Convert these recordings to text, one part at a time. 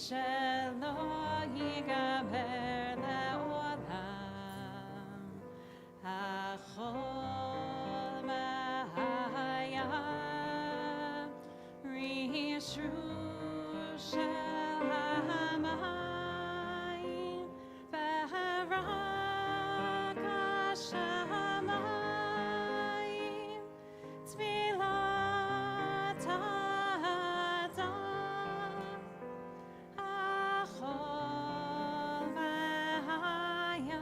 שלא ייגמר לעולם. החול מהים, רשרוש של המים, ורק השמיים, טבילת האדם. החול מהים,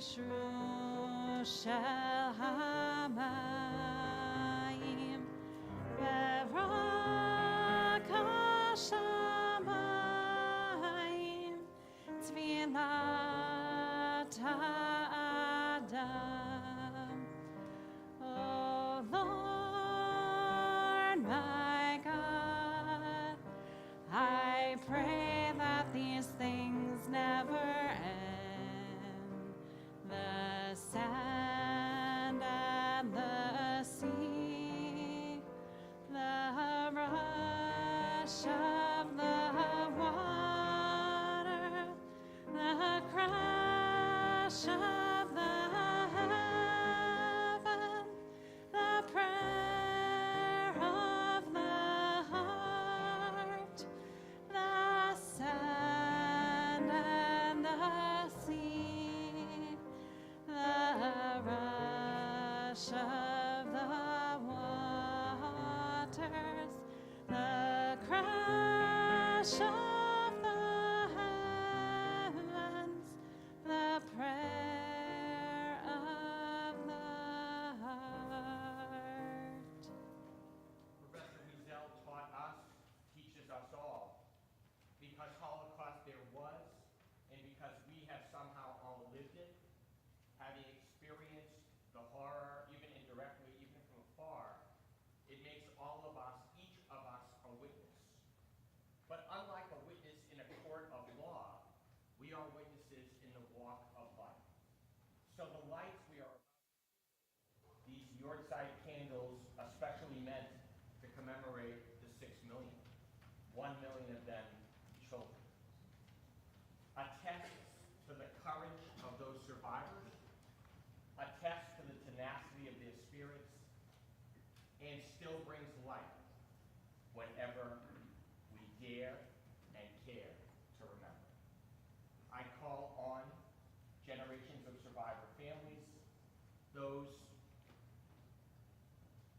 רשרוש של המים, ורק השמיים, טבילת האדם. Oh Lord my God, I pray that these things never end. The sand and the sea, the rush of the water, the crash of the heaven, the prayer of the heart, the sand and the sea, the rush of the waters, the crash of the heavens, the prayer of the heart. Professor Wiesel taught us, teaches us all, because Holocaust there was, and because we have somehow all lived it, having experienced the horror, even indirectly, even from afar, it makes all of us, each of us, a witness. But unlike a witness in a court of law, we are witnesses in the walk of life. So the lights we are these Yorkside candles, especially meant to commemorate the 6 million, 1 million of them children, attest to the courage of those survivors, attest to the tenacity of their spirits, and still brings light whenever we dare and care to remember. I call on generations of survivor families, those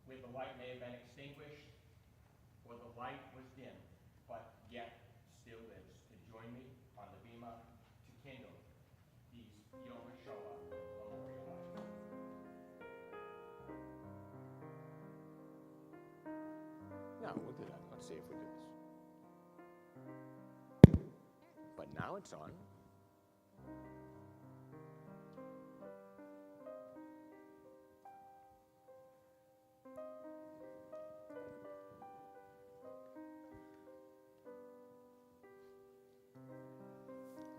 where the light may have been extinguished or the light was dim, but yet still lives, to join me on the bima to kindle these Yom HaShoah memorial lights. No, we'll do that. Let's see if we do this. But now it's on.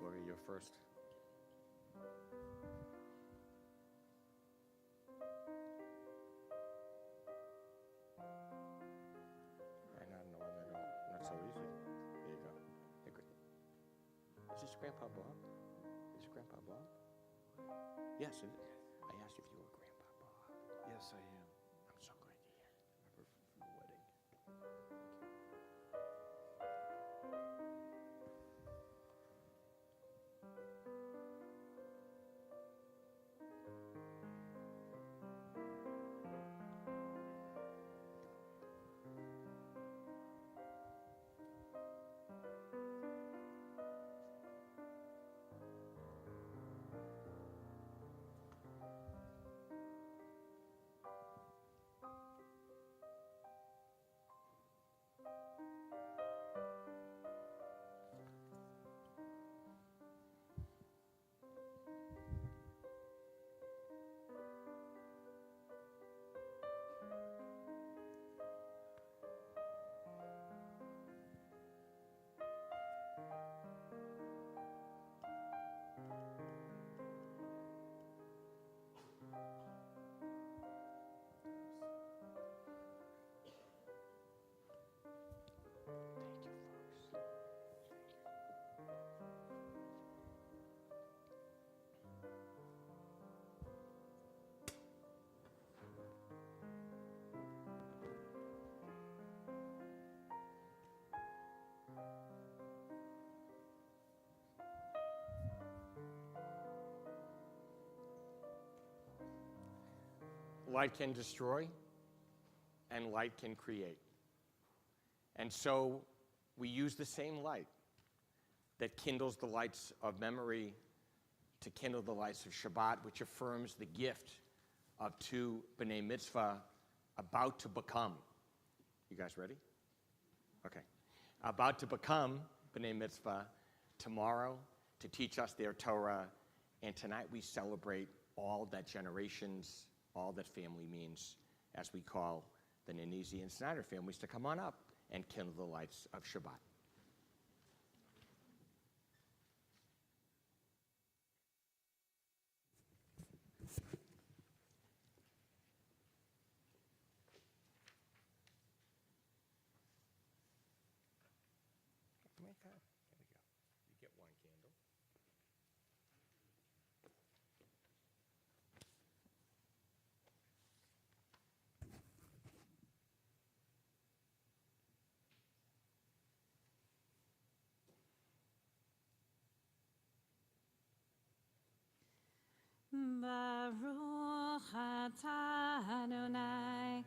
Lori, you're first. I don't know why they don't. Not so easy. There you go. Hey, great. Is this Grandpa Bob? Is it Grandpa Bob? Yes, it is. I asked if you were Grandpa Bob. Yes, I am. I'm so glad to hear. Remember from the wedding. light can destroy and light can create. And so we use the same light that kindles the lights of memory to kindle the lights of Shabbat, which affirms the gift of two B'nai Mitzvah about to become. You guys ready? Okay. About to become B'nai Mitzvah tomorrow to teach us their Torah. And tonight we celebrate all that generations, all that family means, as we call the Nanisi and Snyder families to come on up and kindle the lights of Shabbat. There we go. You get one candle. Baruch atah Adonai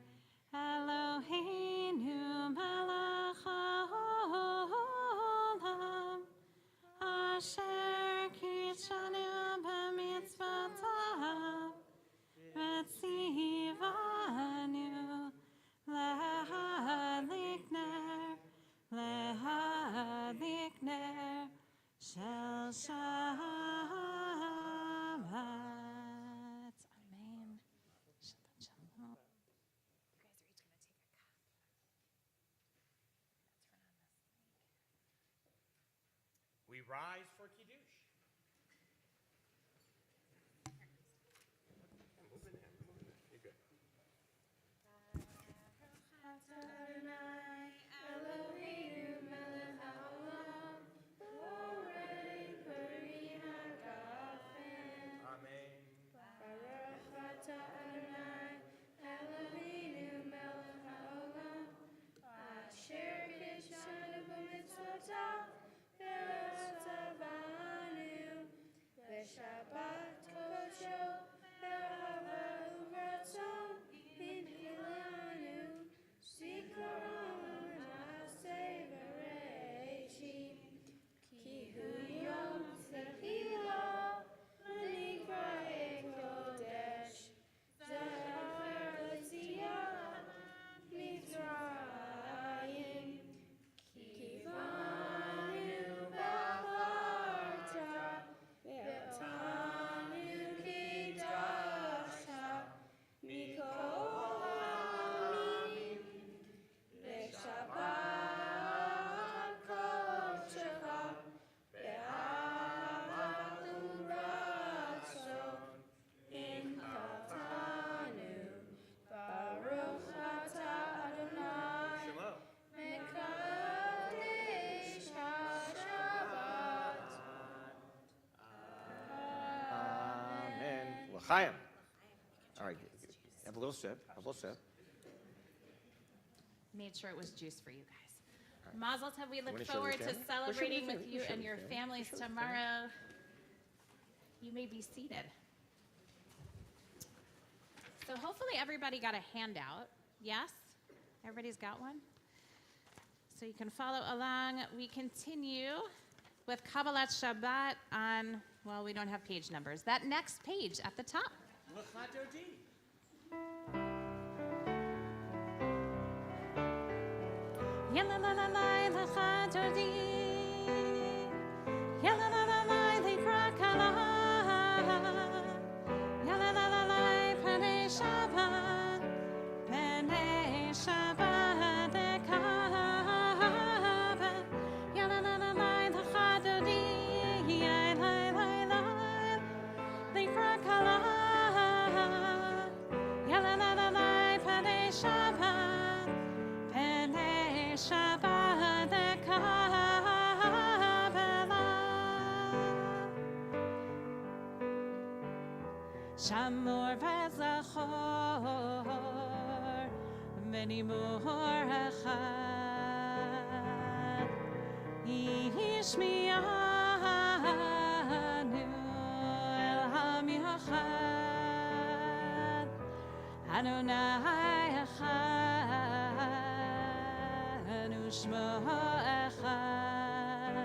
Eloheinu melech haolam asher kitshanu b'mitzvotav v'tzivanu lehadlik ner shel Shabbat. Amen. Shalom, shalom. We rise for Kiddush. Move in there. You're good. Amen. Shabbat kosher, v'hava uvratzon, v'nchilanu, zikaron aseh v'reishi, ki hu yom tehila, v'nikra'e kodesh, zecher l'tziyah, Mitzrayim, kivanu b'charta, Ve'tanu kidasha, mikol ha'amim, ve'shabbat kodecha, ve'ahavat uratzon, inkatanu, Baruch atah Adonai, Shalom. mekadesh ha'shabbat. Amen. L'chaim. All right. Have a little sip. Have a little sip. Made sure it was juice for you guys. Mazel tov, we wanna look show the forward to family? celebrating We'll show the with family. you We'll show and the your family. families We'll show the family. tomorrow. You may be seated. So hopefully everybody got a handout. Yes? Everybody's got one? So you can follow along. We continue with Kabbalat Shabbat on, well, we don't have page numbers. That next page at the top. L'chadodi. Yalalalai l'chadodi. Yalalalai l'krakala. Yalalalai Pnei Shabbat. Pnei Shabbat dekava. Yalalalai l'chadodi. Yalalalai l'krakala. Yalalalai Pnei Shabbat. Pnei Shabbat dekavela. Shamor v'zachor v'nimur echad Yishmi'anu el ha'miachad Adonai echad u'shmo echad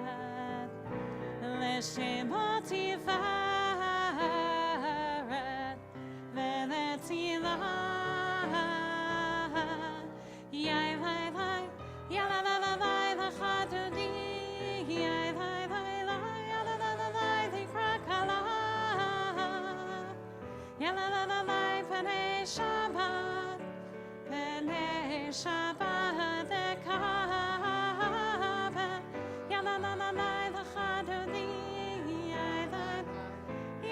l'shemo tifaret ve'letzilah yai lai lai yala la la lai l'chadodi yai lai lai lai yala la la lai l'krakala yala la la lai panei Shabbat ekabet yala la la lai l'chadodi yai lai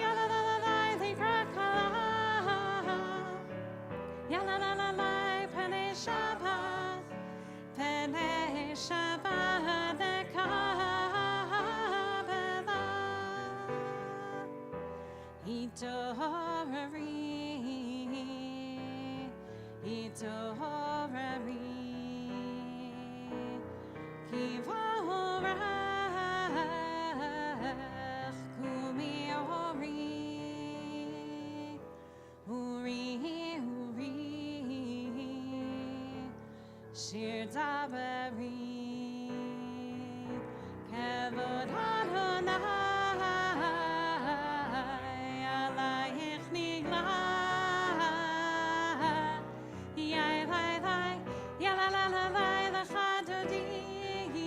yala la la lai l'krakala yala la la lai panei Shabbat ekabela Itorari Kivorech Kumi Ori Uri Shir Dabari Kevod Adonai Alayich Nigla Yai lai lai Yala la la lai l'chadodi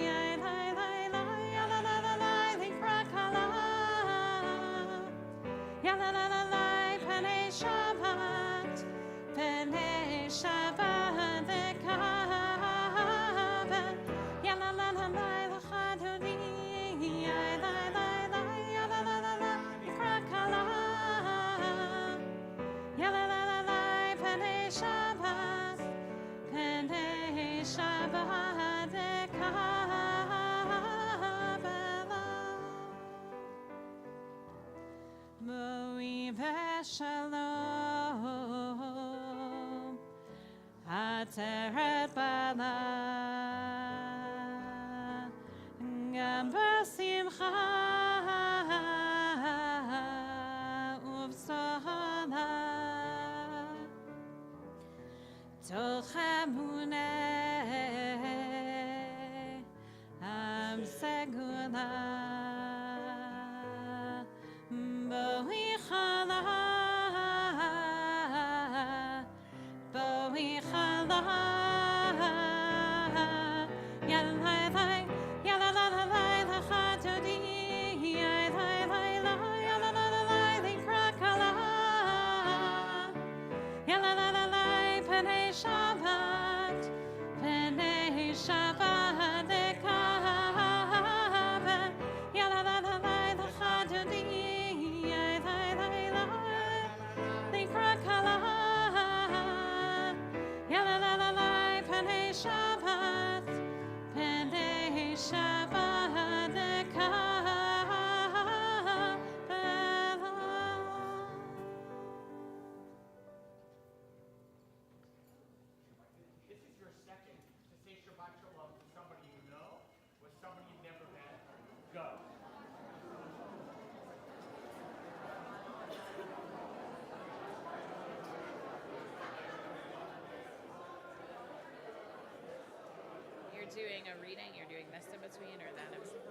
Yai lai lai lai Yala la la lai l'krakala Yala la la lai Panei Shabbat ekabet Yala la la lai l'chadodi Yai lai lai lai Yala la la lai l'krakala Yala la la lai Panei Shabbat ekabela Moi v'shalom Ateret bala Gam b'simcha Uv'sola Toch emuneh Am segula Bo'ichala Yala lai lai Yala la la lai l'chadodi Yai lai lai lai Yala la la lai l'krakala Yala la la lai Panei Shabbat ekabet Yala la la lai l'chadodi Yai lai lai lai l'krakala Yala la la lai Panei Shabbat This is your second to say Shabbat Shalom to somebody you know or somebody you've never met. Go. You're doing a reading, you're doing this in between, or that in between?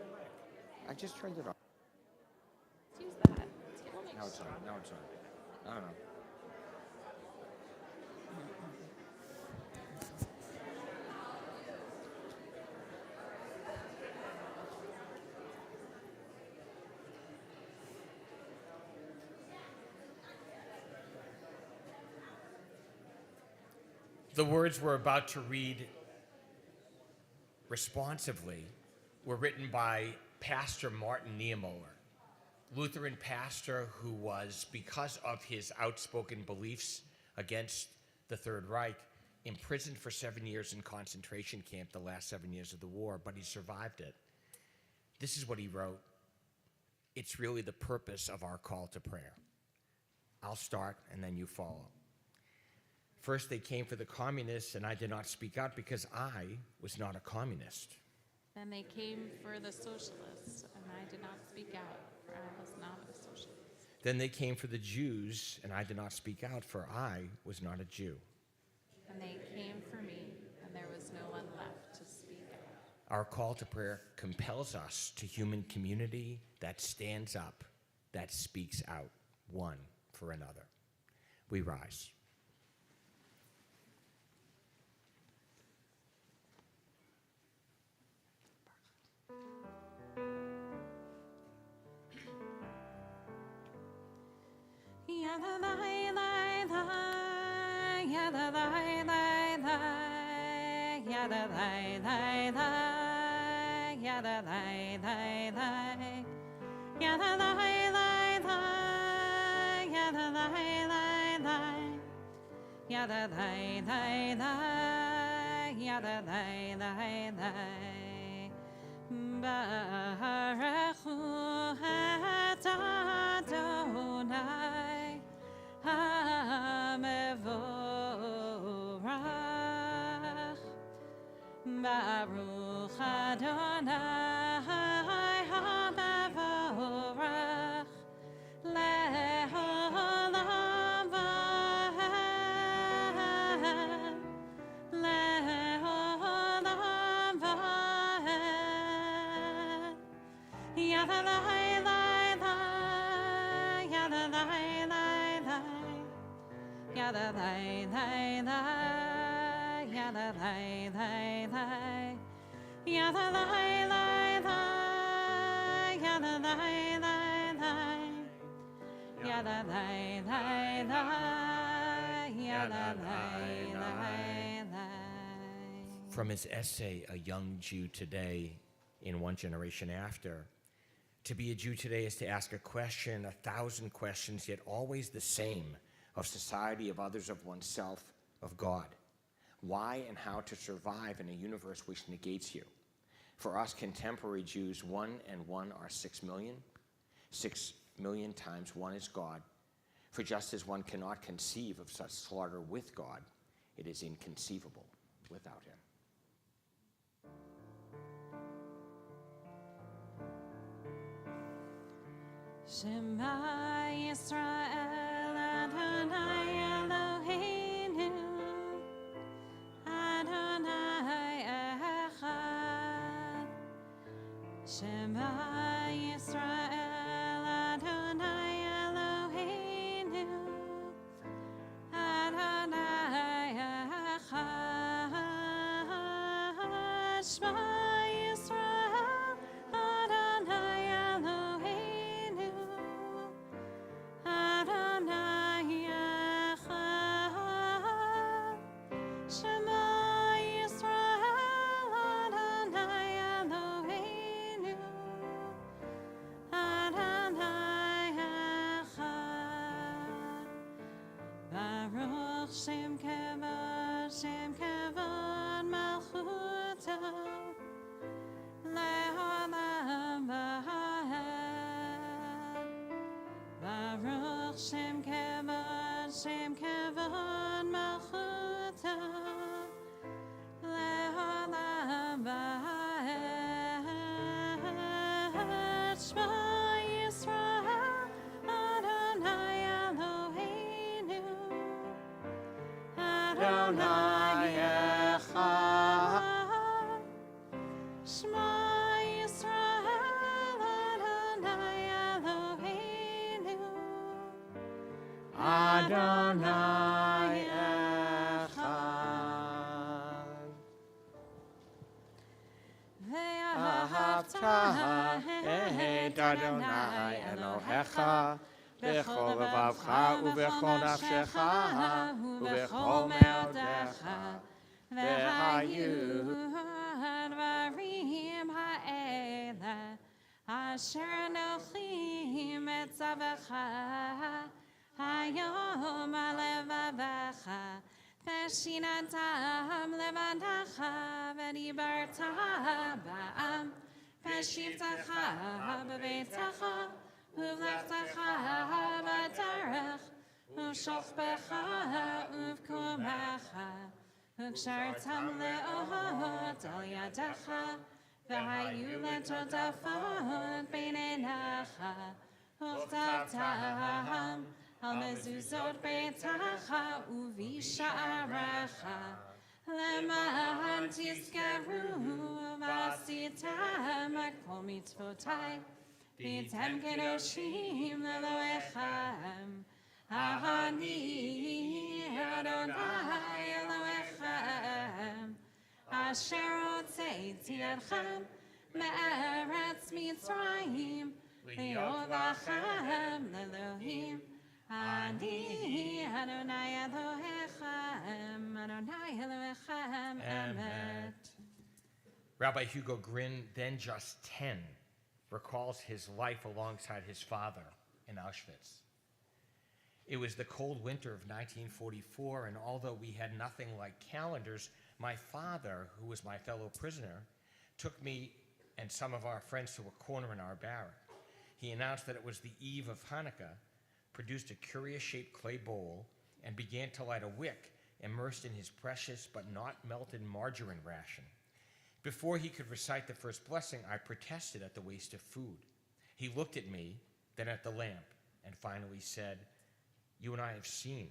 I just turned it on. Let's use that. We'll make Now it's on. sure. Now it's on. I don't know. The words we're about to read responsively were written by Pastor Martin Niemöller, Lutheran pastor who was, because of his outspoken beliefs against the Third Reich, imprisoned for 7 years in concentration camp the last 7 years of the war, but he survived it. This is what he wrote. It's really the purpose of our call to prayer. I'll start and then you follow. First, they came for the communists, and I did not speak out because I was not a communist. Then they came for the socialists, and I did not speak out, for I was not a socialist. Then they came for the Jews, and I did not speak out, for I was not a Jew. And they came for me, and there was no one left to speak out. Our call to prayer compels us to human community that stands up, that speaks out, one for another. We rise. Baruch et Adonai HaMevorach. Baruch Adonai HaMevorach le'olam va'ed. Le'olam va'ed. Yadalai lai lai, yadalai lai lai, yadalai lai lai, yadalai lai lai, yadalai lai lai, yadalai lai lai, yadalai lai lai, yadalai lai lai. From his essay, A Young Jew Today, in One Generation After, to be a Jew today is to ask a question, 1,000 questions, yet always the same, of society, of others, of oneself, of God. Why and how to survive in a universe which negates you. For us contemporary Jews, 1 and 1 are 6 million. 6 million times 1 is God. For just as one cannot conceive of such slaughter with God, it is inconceivable without him. Shema Yisrael Adonai Eloheinu Adonai Echad. Shema Yisrael Adonai Eloheinu Adonai Echad. Shema Yisrael Adonai Eloheinu Adonai Echad. Shema Yisrael Adonai Eloheinu Adonai Echad. Baruch Shem Kavod Malchuto Le'olam va'ed. Baruch Shem Kavod Malchuto Le'olam va'ed. Shema Yisrael Adonai Eloheinu Adonai Echad. Shema Yisrael Adonai Eloheinu Adonai Echad. Ve'ahavta et Adonai Elohecha b'chol levavcha u'b'chol nafshecha u'b'chol me'odecha ve'hayu advarim ha'ele asher nochim et zavecha hayom alevavecha v'shinatam levantacha v'dibarta ba'am v'shivtacha b'beitzacha uvlechtecha b'darech u'shofbecha uv'kumecha u'kshartam le'ohot al yadecha v'hayu letodafot b'neinecha וכתבתם על מזוזות ביתך ובשעריך, למען תזכרו ועשיתם את כל מצוותיי, והייתם קדושים לאלוהיכם. אני אדוני אלוהיכם, אשר הוצאתי אתכם מארץ מצרים, להיות לכם לאלוהים. אני אדוני אלוהיכם, אדוני אלוהיכם אמת. Rabbi Hugo Grin, then just 10, recalls his life alongside his father in Auschwitz. It was the cold winter of 1944, and although we had nothing like calendars, my father, who was my fellow prisoner, took me and some of our friends to a corner in our barrack. He announced that it was the eve of Hanukkah, produced a curious-shaped clay bowl, and began to light a wick immersed in his precious but not melted margarine ration. Before he could recite the first blessing, I protested at the waste of food. He looked at me, then at the lamp, and finally said, "You and I have seen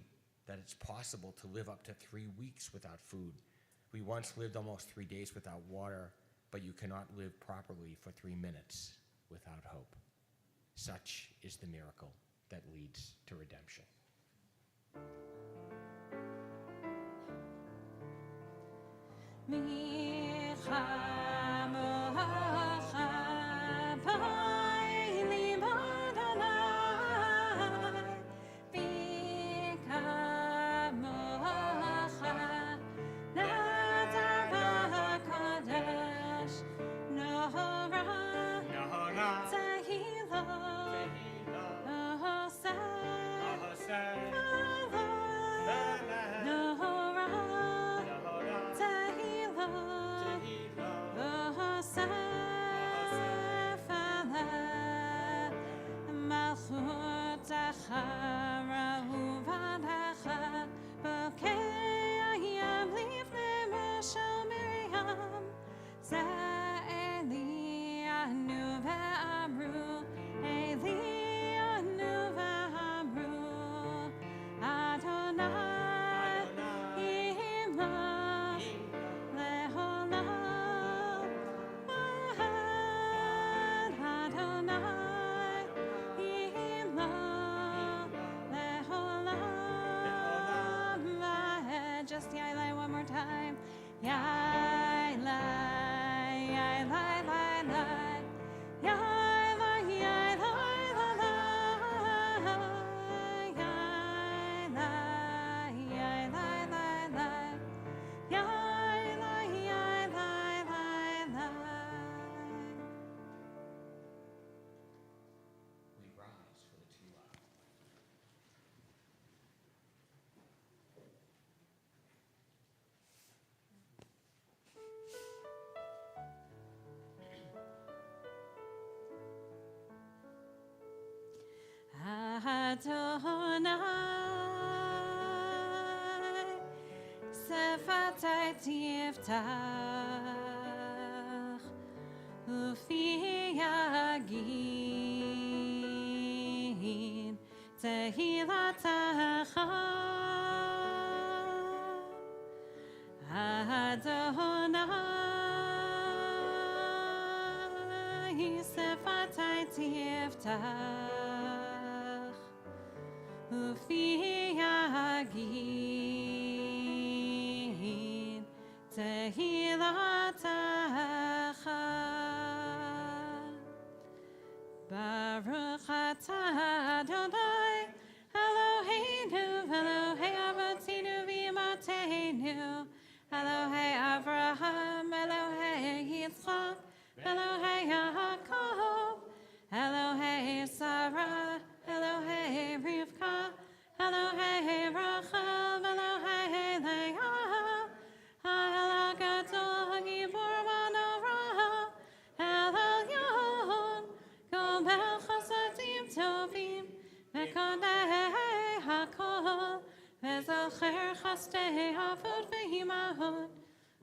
that it's possible to live up to 3 weeks without food. We once lived almost 3 days without water, but you cannot live properly for 3 minutes without hope." Such is the miracle that leads to redemption. Just yai one more time. Yai lai, yai lai lai lai. Yai lai, yai lai lai lai. Yai lai, yai lai lai lai. Yai lai, yai lai lai lai. We rise for the 2 hours. Adonai, Sefatai Tiftach, Ufi Yagin, Tehilatacha. Adonai, Sefatai Tiftach, Ufi Yagin, Tehilatacha. Baruch atah Adonai, Eloheinu, Elohei Avotinu v'Imateinu, Elohei Avraham, Elohei Yitzchak, Elohei Yaakov, Elohei Sarah, Elohei Rivka, Elohei Rachel, Elohei Leah, El Gadol Gibor V'Norah, El Elyon, Gomel Chasadim Tovim, Mekonei Hakol, Vezocher Chastei Avot V'Imahot,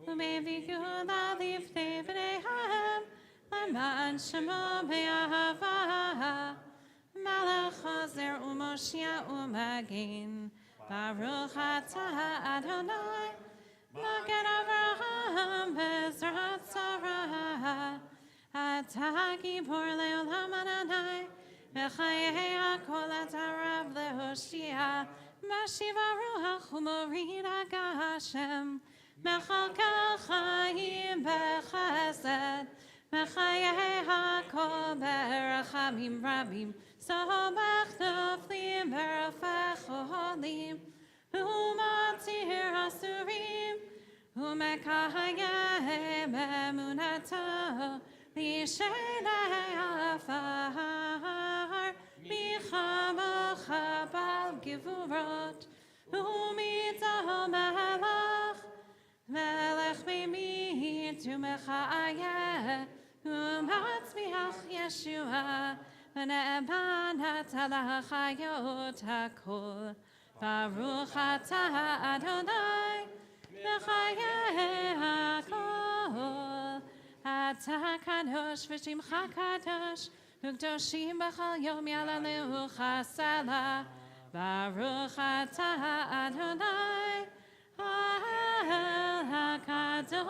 Umeviyu Lalifnei B'neihem, Leman Shemo Be'ahava, Melech Chazer Umoshia Umagin. Baruch atah Adonai. Magen Avraham Bezrat Sarah. Atah Gibor Leolam Adonai. B'chayei HaKol Atarav Lehoshia. Mashiva Ruach Umorid Hashem. Mechalkel Chaim Bechesed. Mechayei HaKol Berachamim Rabim. Somach Noflim Berafech Oholim. Umatir Asurim. Umekayem Emunato. Lishenei Afar. Michamocha Bal Givurot. Umitzah Melech. Melech Mimit Umechayeh. Umatzmiach Yeshua. V'ne'emanat ala chayot hakol. Baruch atah Adonai. V'chayeh hakol. Atah kadosh v'shimcha kadosh. V'kdoshim b'chol yom yalaleu chasala. Baruch atah Adonai. El HaKadosh.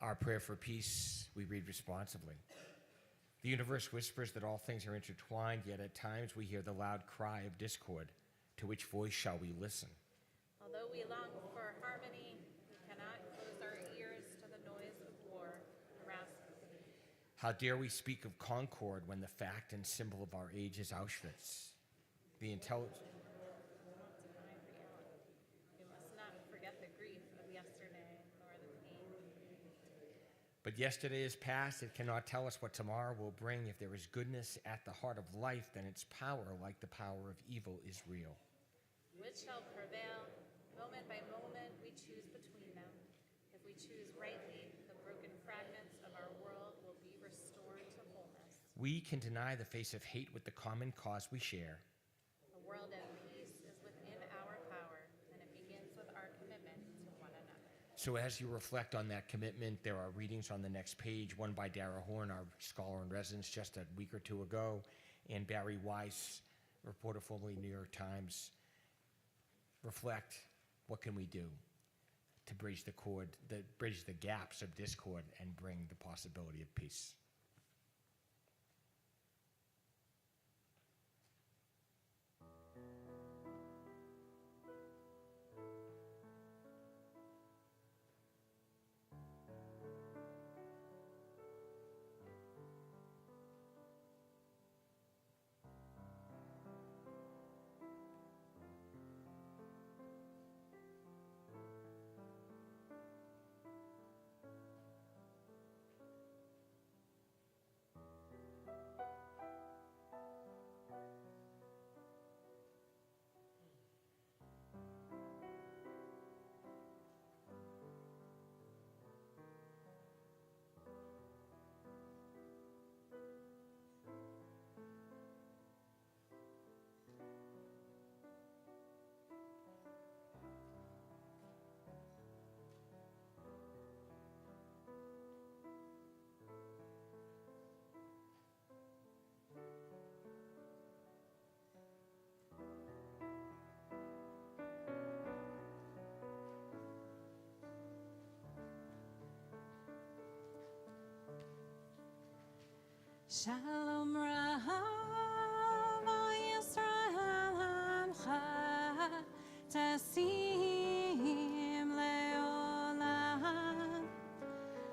Our prayer for peace, we read responsibly. The universe whispers that all things are intertwined, yet at times we hear the loud cry of discord. To which voice shall we listen? Although we long for harmony, we cannot close our ears to the noise of war around us. How dare we speak of concord when the fact and symbol of our age is Auschwitz? The intelligence. Deny reality. We must not forget the grief of yesterday, nor the pain. But yesterday is past. It cannot tell us what tomorrow will bring. If there is goodness at the heart of life, then its power, like the power of evil, is real. Which shall prevail? Moment by moment, we choose between them. If we choose rightly, the broken fragments of our world will be restored to wholeness. We can deny the face of hate with the common cause we share. A world at peace is within our power, and it begins with our commitment to one another. So as you reflect on that commitment, there are readings on the next page, one by Dara Horn, our scholar in residence just a week or two ago, and Barry Weiss, reporter formerly New York Times. Reflect, what can we do to bridge the gaps of discord and bring the possibility of peace? Shalom Rahav Yisrael Amcha Tasim Leolam.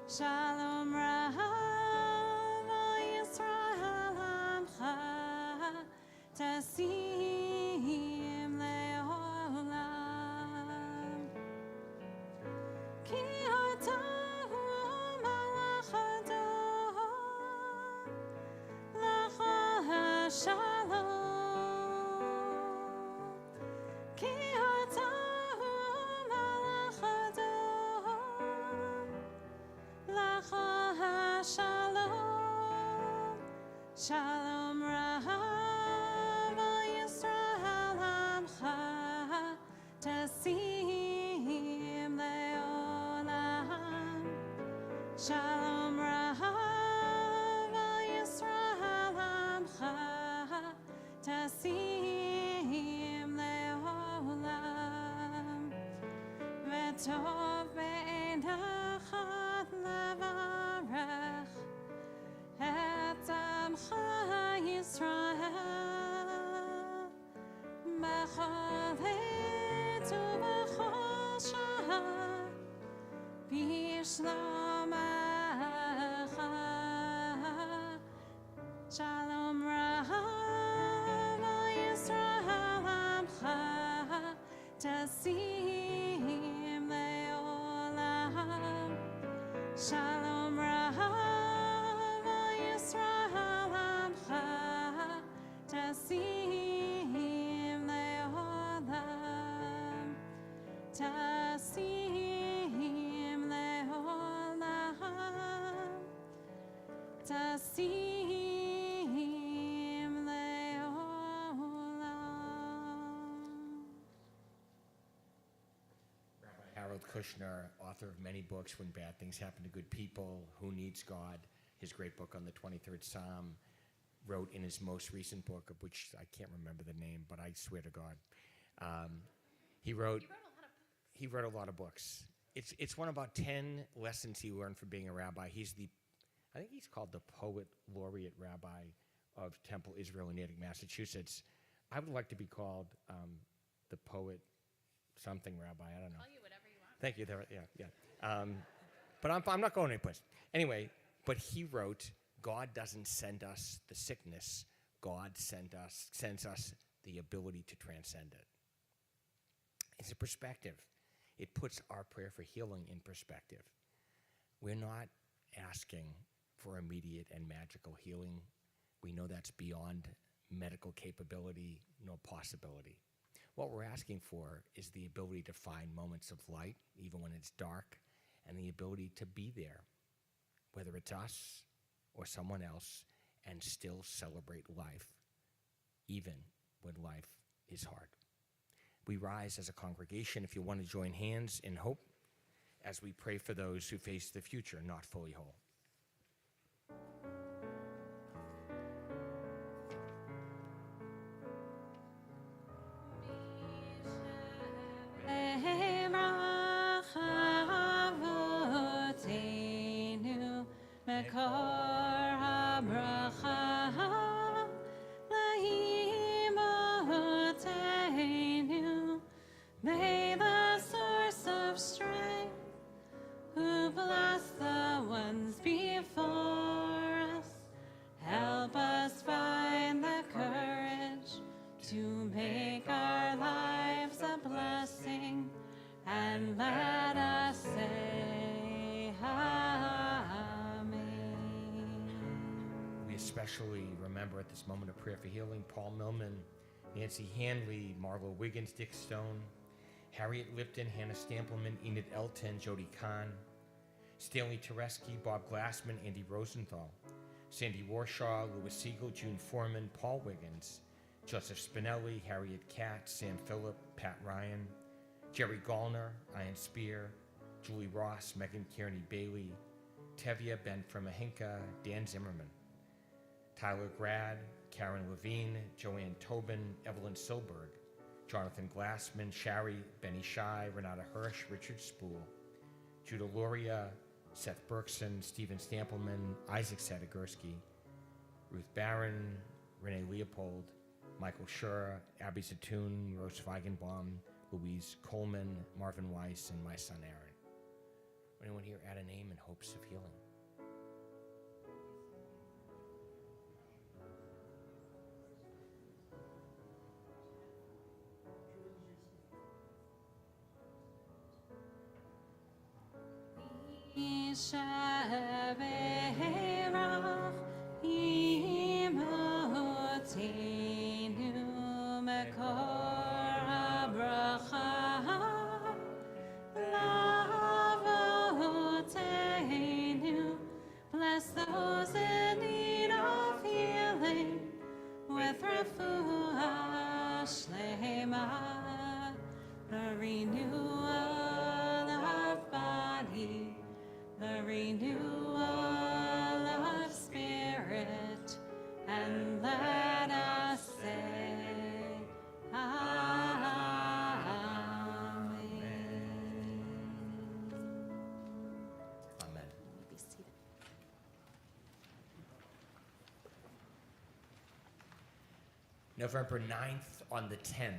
Shalom Rahav Yisrael Amcha Tasim Leolam. Ki atahu malach Adon Shalom, ki atahu malach Adon, lacha shalom, shalom rahav Yisrael amcha, tasim leolam, shalom. Tasim leolam v'tov be'enachot levarech et amcha Yisrael b'chol עת ובכל שעה בשלומך. Shalom Rav Yisrael Amcha Tasim leolam. Shalom Rav Yisrael Amcha Tasim leolam. Tasim leolam. Tasim Harold Kushner, author of many books, When Bad Things Happen to Good People, Who Needs God, his great book on the 23rd Psalm, wrote in his most recent book, of which I can't remember the name, but I swear to God, he wrote a lot of books. It's one of about 10 lessons he learned from being a rabbi. I think he's called the Poet Laureate Rabbi of Temple Israel in Natick, Massachusetts. I would like to be called the Poet something Rabbi. I don't know. Call you whatever you want. Thank you. Yeah. But I'm not going anyplace. Anyway, but he wrote, God doesn't send us the sickness. God sends us the ability to transcend it. It's a perspective. It puts our prayer for healing in perspective. We're not asking for immediate and magical healing. We know that's beyond medical capability, no possibility. What we're asking for is the ability to find moments of light, even when it's dark, and the ability to be there, whether it's us or someone else, and still celebrate life, even when life is hard. We rise as a congregation, if you want to join hands in hope, as we pray for those who face the future not fully whole. Mekor habracha laimotenu. May the source of strength, who bless the ones before us, help us find the courage to make our lives a blessing, and let us say Amen. We especially remember at this moment of prayer for healing Paul Millman, Nancy Hanley, Marlo Wiggins, Dick Stone, Harriet Lipton, Hannah Stampleman, Enid Elton, Jody Kahn, Stanley Tereski, Bob Glassman, Andy Rosenthal, Sandy Warshaw, Louis Siegel, June Foreman, Paul Wiggins, Joseph Spinelli, Harriet Katz, Sam Phillip, Pat Ryan, Jerry Gallner, Ian Spear, Julie Ross, Megan Kearney Bailey, Tevya Ben Fremahinka, Dan Zimmerman, Tyler Grad, Karen Levine, Joanne Tobin, Evelyn Silberg, Jonathan Glassman, Shari, Benny Shai, Renata Hirsch, Richard Spool, Judah Luria, Seth Berkson, Stephen Stampleman, Isaac Sadegurski, Ruth Barron, Renee Leopold, Michael Schur, Abby Zatoon, Rose Feigenbaum, Louise Coleman, Marvin Weiss, and my son Aaron. Anyone here add a name in hopes of healing? Yishaberach imotenu mekor habracha lavotenu. Bless those in need of healing with refuah shlema, the renewal of body, the renewal of spirit, and let us say November 9th on the 10th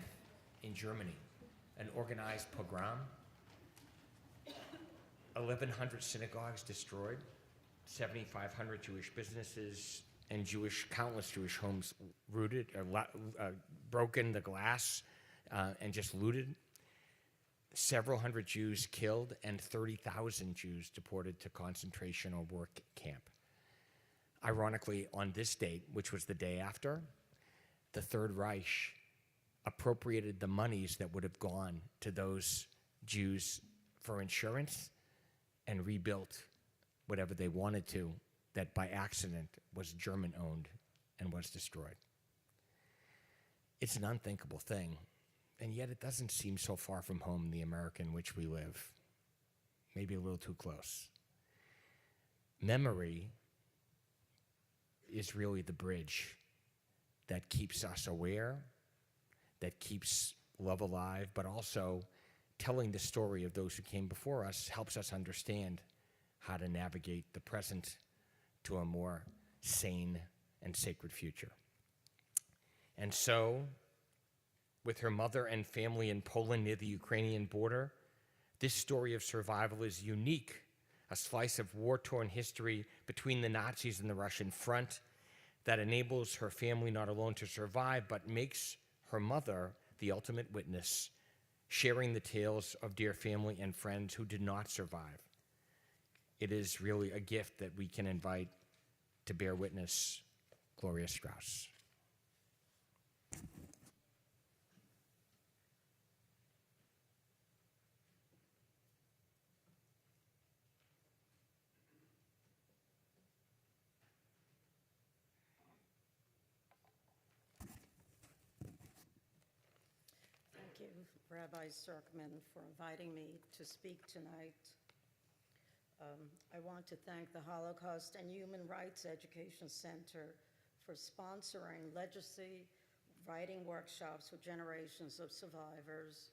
in Germany, an organized pogrom. 1,100 synagogues destroyed, 7,500 Jewish businesses and countless Jewish homes rooted, broken, the glass, and just looted. Several hundred Jews killed and 30,000 Jews deported to concentration or work camp. Ironically, on this date, which was the day after, the Third Reich appropriated the monies that would have gone to those Jews for insurance and rebuilt whatever they wanted to that by accident was German-owned and was destroyed. It's an unthinkable thing, and yet it doesn't seem so far from home in the America in which we live. Maybe a little too close. Memory is really the bridge that keeps us aware, that keeps love alive, but also telling the story of those who came before us helps us understand how to navigate the present to a more sane and sacred future. And so, with her mother and family in Poland near the Ukrainian border, this story of survival is unique, a slice of war-torn history between the Nazis and the Russian front that enables her family not alone to survive, but makes her mother the ultimate witness, sharing the tales of dear family and friends who did not survive. It is really a gift that we can invite to bear witness. Gloria Strauss. Thank you, Rabbi Zirkman, for inviting me to speak tonight. I want to thank the Holocaust and Human Rights Education Center for sponsoring legacy writing workshops with generations of survivors.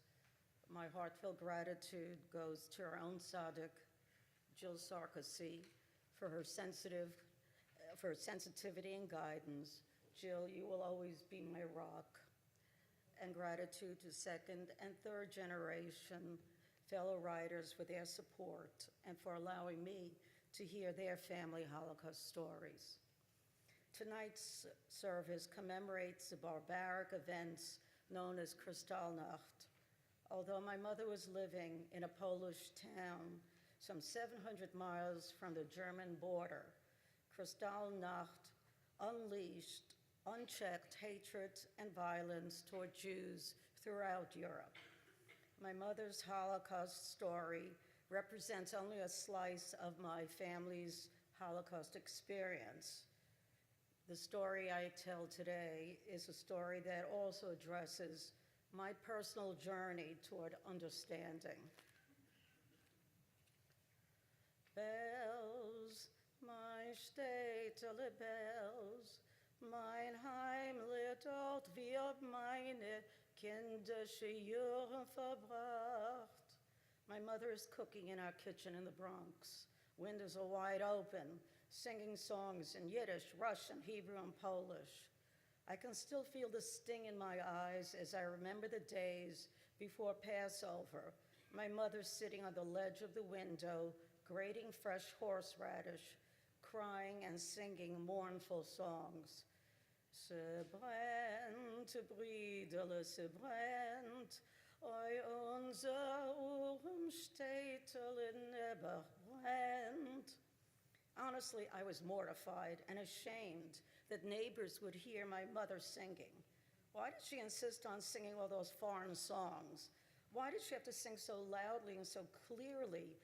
My heartfelt gratitude goes to our own Tzaddik, Jill Sarkozy, for her sensitivity and guidance. Jill, you will always be my rock. And gratitude to second and third generation fellow writers for their support and for allowing me to hear their family Holocaust stories. Tonight's service commemorates the barbaric events known as Kristallnacht. Although my mother was living in a Polish town some 700 miles from the German border, Kristallnacht unleashed unchecked hatred and violence toward Jews throughout Europe. My mother's Holocaust story represents only a slice of my family's Holocaust experience. The story I tell today is a story that also addresses my personal journey toward understanding. Bells, mein städtele bells, mein Heimlich dort wird meine kindische Jahre verbracht. My mother is cooking in our kitchen in the Bronx. Windows are wide open, singing songs in Yiddish, Russian, Hebrew, and Polish. I can still feel the sting in my eyes as I remember the days before Passover, my mother sitting on the ledge of the window, grating fresh horseradish, crying and singing mournful songs. Se brennt, Brüderle, se brennt, oi unser Städtele never brennt. Honestly, I was mortified and ashamed that neighbors would hear my mother singing. Why did she insist on singing all those foreign songs? Why did she have to sing so loudly and so clearly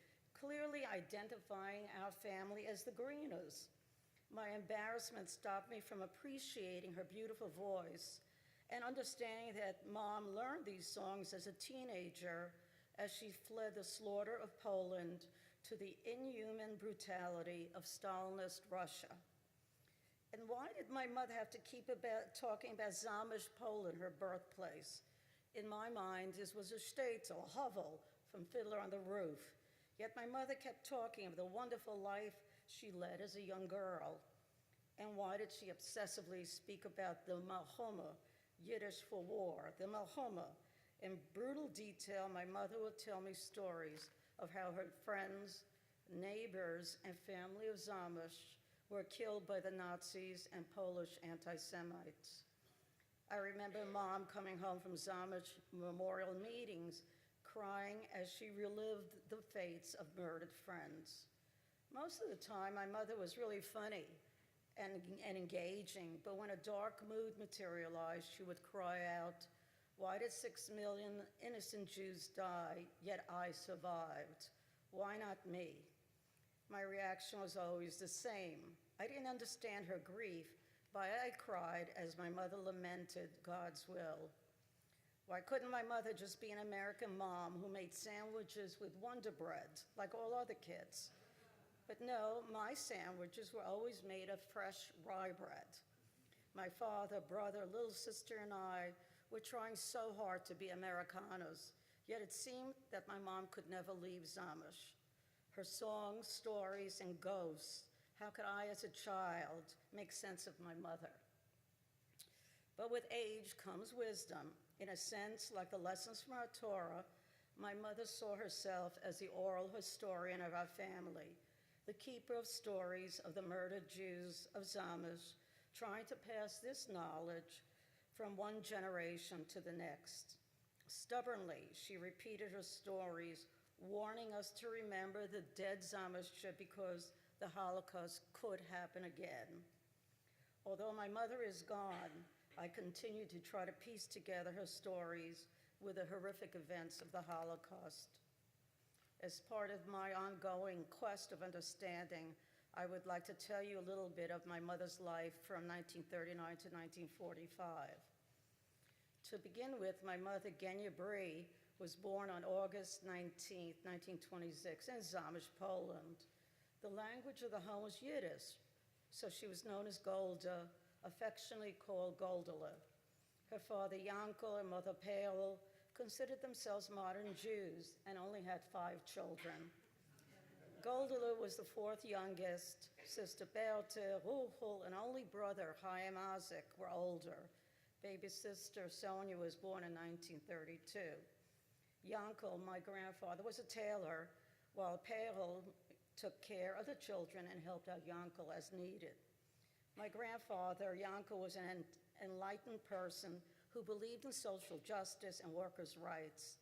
identifying our family as the Greeners? My embarrassment stopped me from appreciating her beautiful voice and understanding that Mom learned these songs as a teenager as she fled the slaughter of Poland to the inhuman brutality of Stalinist Russia. And why did my mother have to keep talking about Zamish Poland, her birthplace? In my mind, this was a shtetl, a hovel from Fiddler on the Roof. Yet my mother kept talking of the wonderful life she led as a young girl. And why did she obsessively speak about the Malchoma, Yiddish for war, the Melchoma. In brutal detail, my mother would tell me stories of how her friends, neighbors, and family of Zamish were killed by the Nazis and Polish anti-Semites. I remember Mom coming home from Zamish memorial meetings, crying as she relived the fates of murdered friends. Most of the time, my mother was really funny and engaging, but when a dark mood materialized, she would cry out, "Why did 6 million innocent Jews die, yet I survived? Why not me?" My reaction was always the same. I didn't understand her grief, but I cried as my mother lamented God's will. Why couldn't my mother just be an American mom who made sandwiches with Wonder Bread like all other kids? But no, my sandwiches were always made of fresh rye bread. My father, brother, little sister, and I were trying so hard to be Americanos, yet it seemed that my mom could never leave Zamish. Her songs, stories, and ghosts, how could I as a child make sense of my mother? But with age comes wisdom. In a sense, like the lessons from our Torah, my mother saw herself as the oral historian of our family, the keeper of stories of the murdered Jews of Zamish, trying to pass this knowledge from one generation to the next. Stubbornly, she repeated her stories, warning us to remember the dead Zamisha because the Holocaust could happen again. Although my mother is gone, I continue to try to piece together her stories with the horrific events of the Holocaust. As part of my ongoing quest of understanding, I would like to tell you a little bit of my mother's life from 1939 to 1945. To begin with, my mother, Genia Bree, was born on August 19, 1926, in Zamish, Poland. The language of the home was Yiddish, so she was known as Golda, affectionately called Goldala. Her father, Yankel, and mother, Pael, considered themselves modern Jews and only had 5 children. Goldala was the 4th youngest. Sister Beate, Ruchel, and only brother, Chaim Azik, were older. Baby sister, Sonia, was born in 1932. Yankel, my grandfather, was a tailor, while Pael took care of the children and helped out Yankel as needed. My grandfather, Yankel, was an enlightened person who believed in social justice and workers' rights.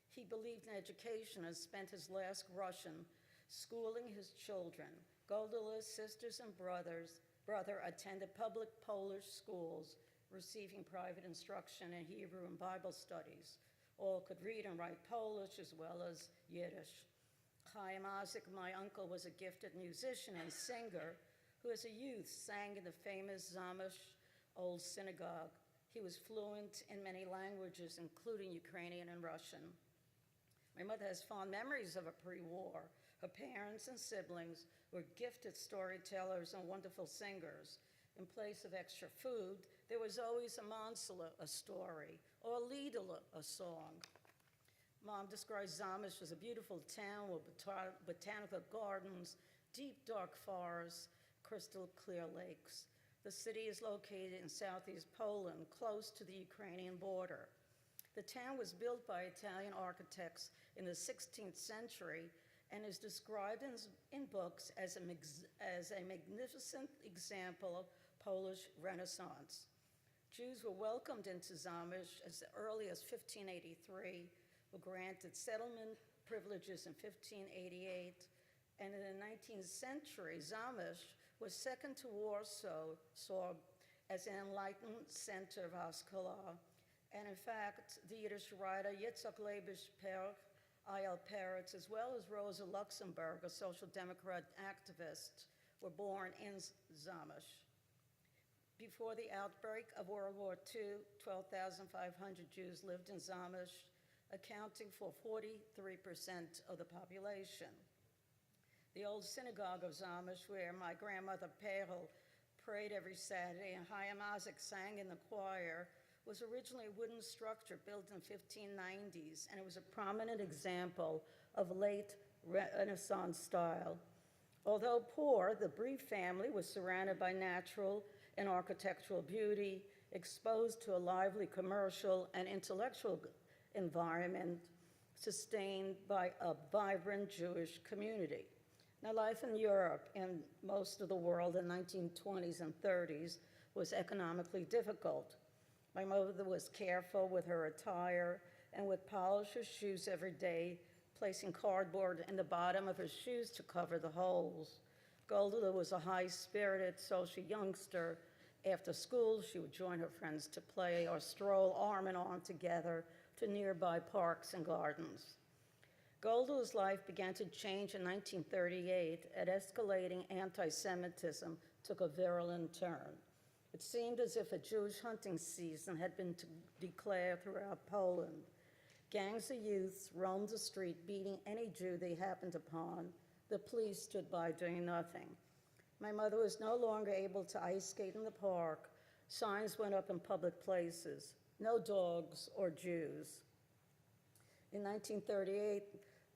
He believed in education and spent his last Russian schooling his children. Goldala's sisters and brother attended public Polish schools, receiving private instruction in Hebrew and Bible studies. All could read and write Polish as well as Yiddish. Chaim Azik, my uncle, was a gifted musician and singer who as a youth sang in the famous Zamish Old Synagogue. He was fluent in many languages, including Ukrainian and Russian. My mother has fond memories of a pre-war. Her parents and siblings were gifted storytellers and wonderful singers. In place of extra food, there was always a mansala, a story, or a liedele, a song. Mom describes Zamish as a beautiful town with botanical gardens, deep dark forests, crystal clear lakes. The city is located in southeast Poland, close to the Ukrainian border. The town was built by Italian architects in the 16th century and is described in books as a magnificent example of Polish Renaissance. Jews were welcomed into Zamish as early as 1583, were granted settlement privileges in 1588, and in the 19th century, Zamish was second to Warsaw as an enlightened center of Haskalah. And in fact, the Yiddish writer Yitzhak Leibish Perch, I.L. Peretz, as well as Rosa Luxemburg, a social democrat activist, were born in Zamish. Before the outbreak of World War II, 12,500 Jews lived in Zamish, accounting for 43% of the population. The old synagogue of Zamish, where my grandmother Perel prayed every Saturday and Chaim Azik sang in the choir, was originally a wooden structure built in the 1590s, and it was a prominent example of late Renaissance style. Although poor, the Bree family was surrounded by natural and architectural beauty, exposed to a lively commercial and intellectual environment sustained by a vibrant Jewish community. Now, life in Europe and most of the world in the 1920s and 30s was economically difficult. My mother was careful with her attire and would polish her shoes every day, placing cardboard in the bottom of her shoes to cover the holes. Golda was a high-spirited social youngster. After school, she would join her friends to play or stroll arm in arm together to nearby parks and gardens. Golda's life began to change in 1938 as escalating anti-Semitism took a virulent turn. It seemed as if a Jewish hunting season had been declared throughout Poland. Gangs of youths roamed the street, beating any Jew they happened upon. The police stood by doing nothing. My mother was no longer able to ice skate in the park. Signs went up in public places: no dogs or Jews. In 1938,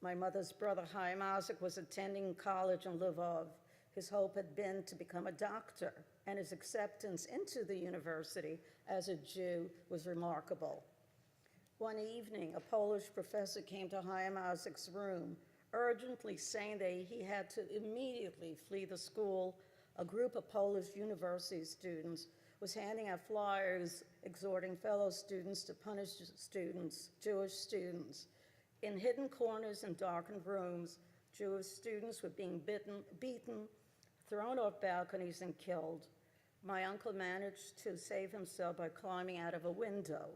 my mother's brother Chaim Isaac was attending college in Lvov. His hope had been to become a doctor, and his acceptance into the university as a Jew was remarkable. One evening, a Polish professor came to Chaim Isaac's room, urgently saying that he had to immediately flee the school. A group of Polish university students was handing out flyers exhorting fellow students to punish students, Jewish students. In hidden corners and darkened rooms, Jewish students were being beaten, thrown off balconies, and killed. My uncle managed to save himself by climbing out of a window.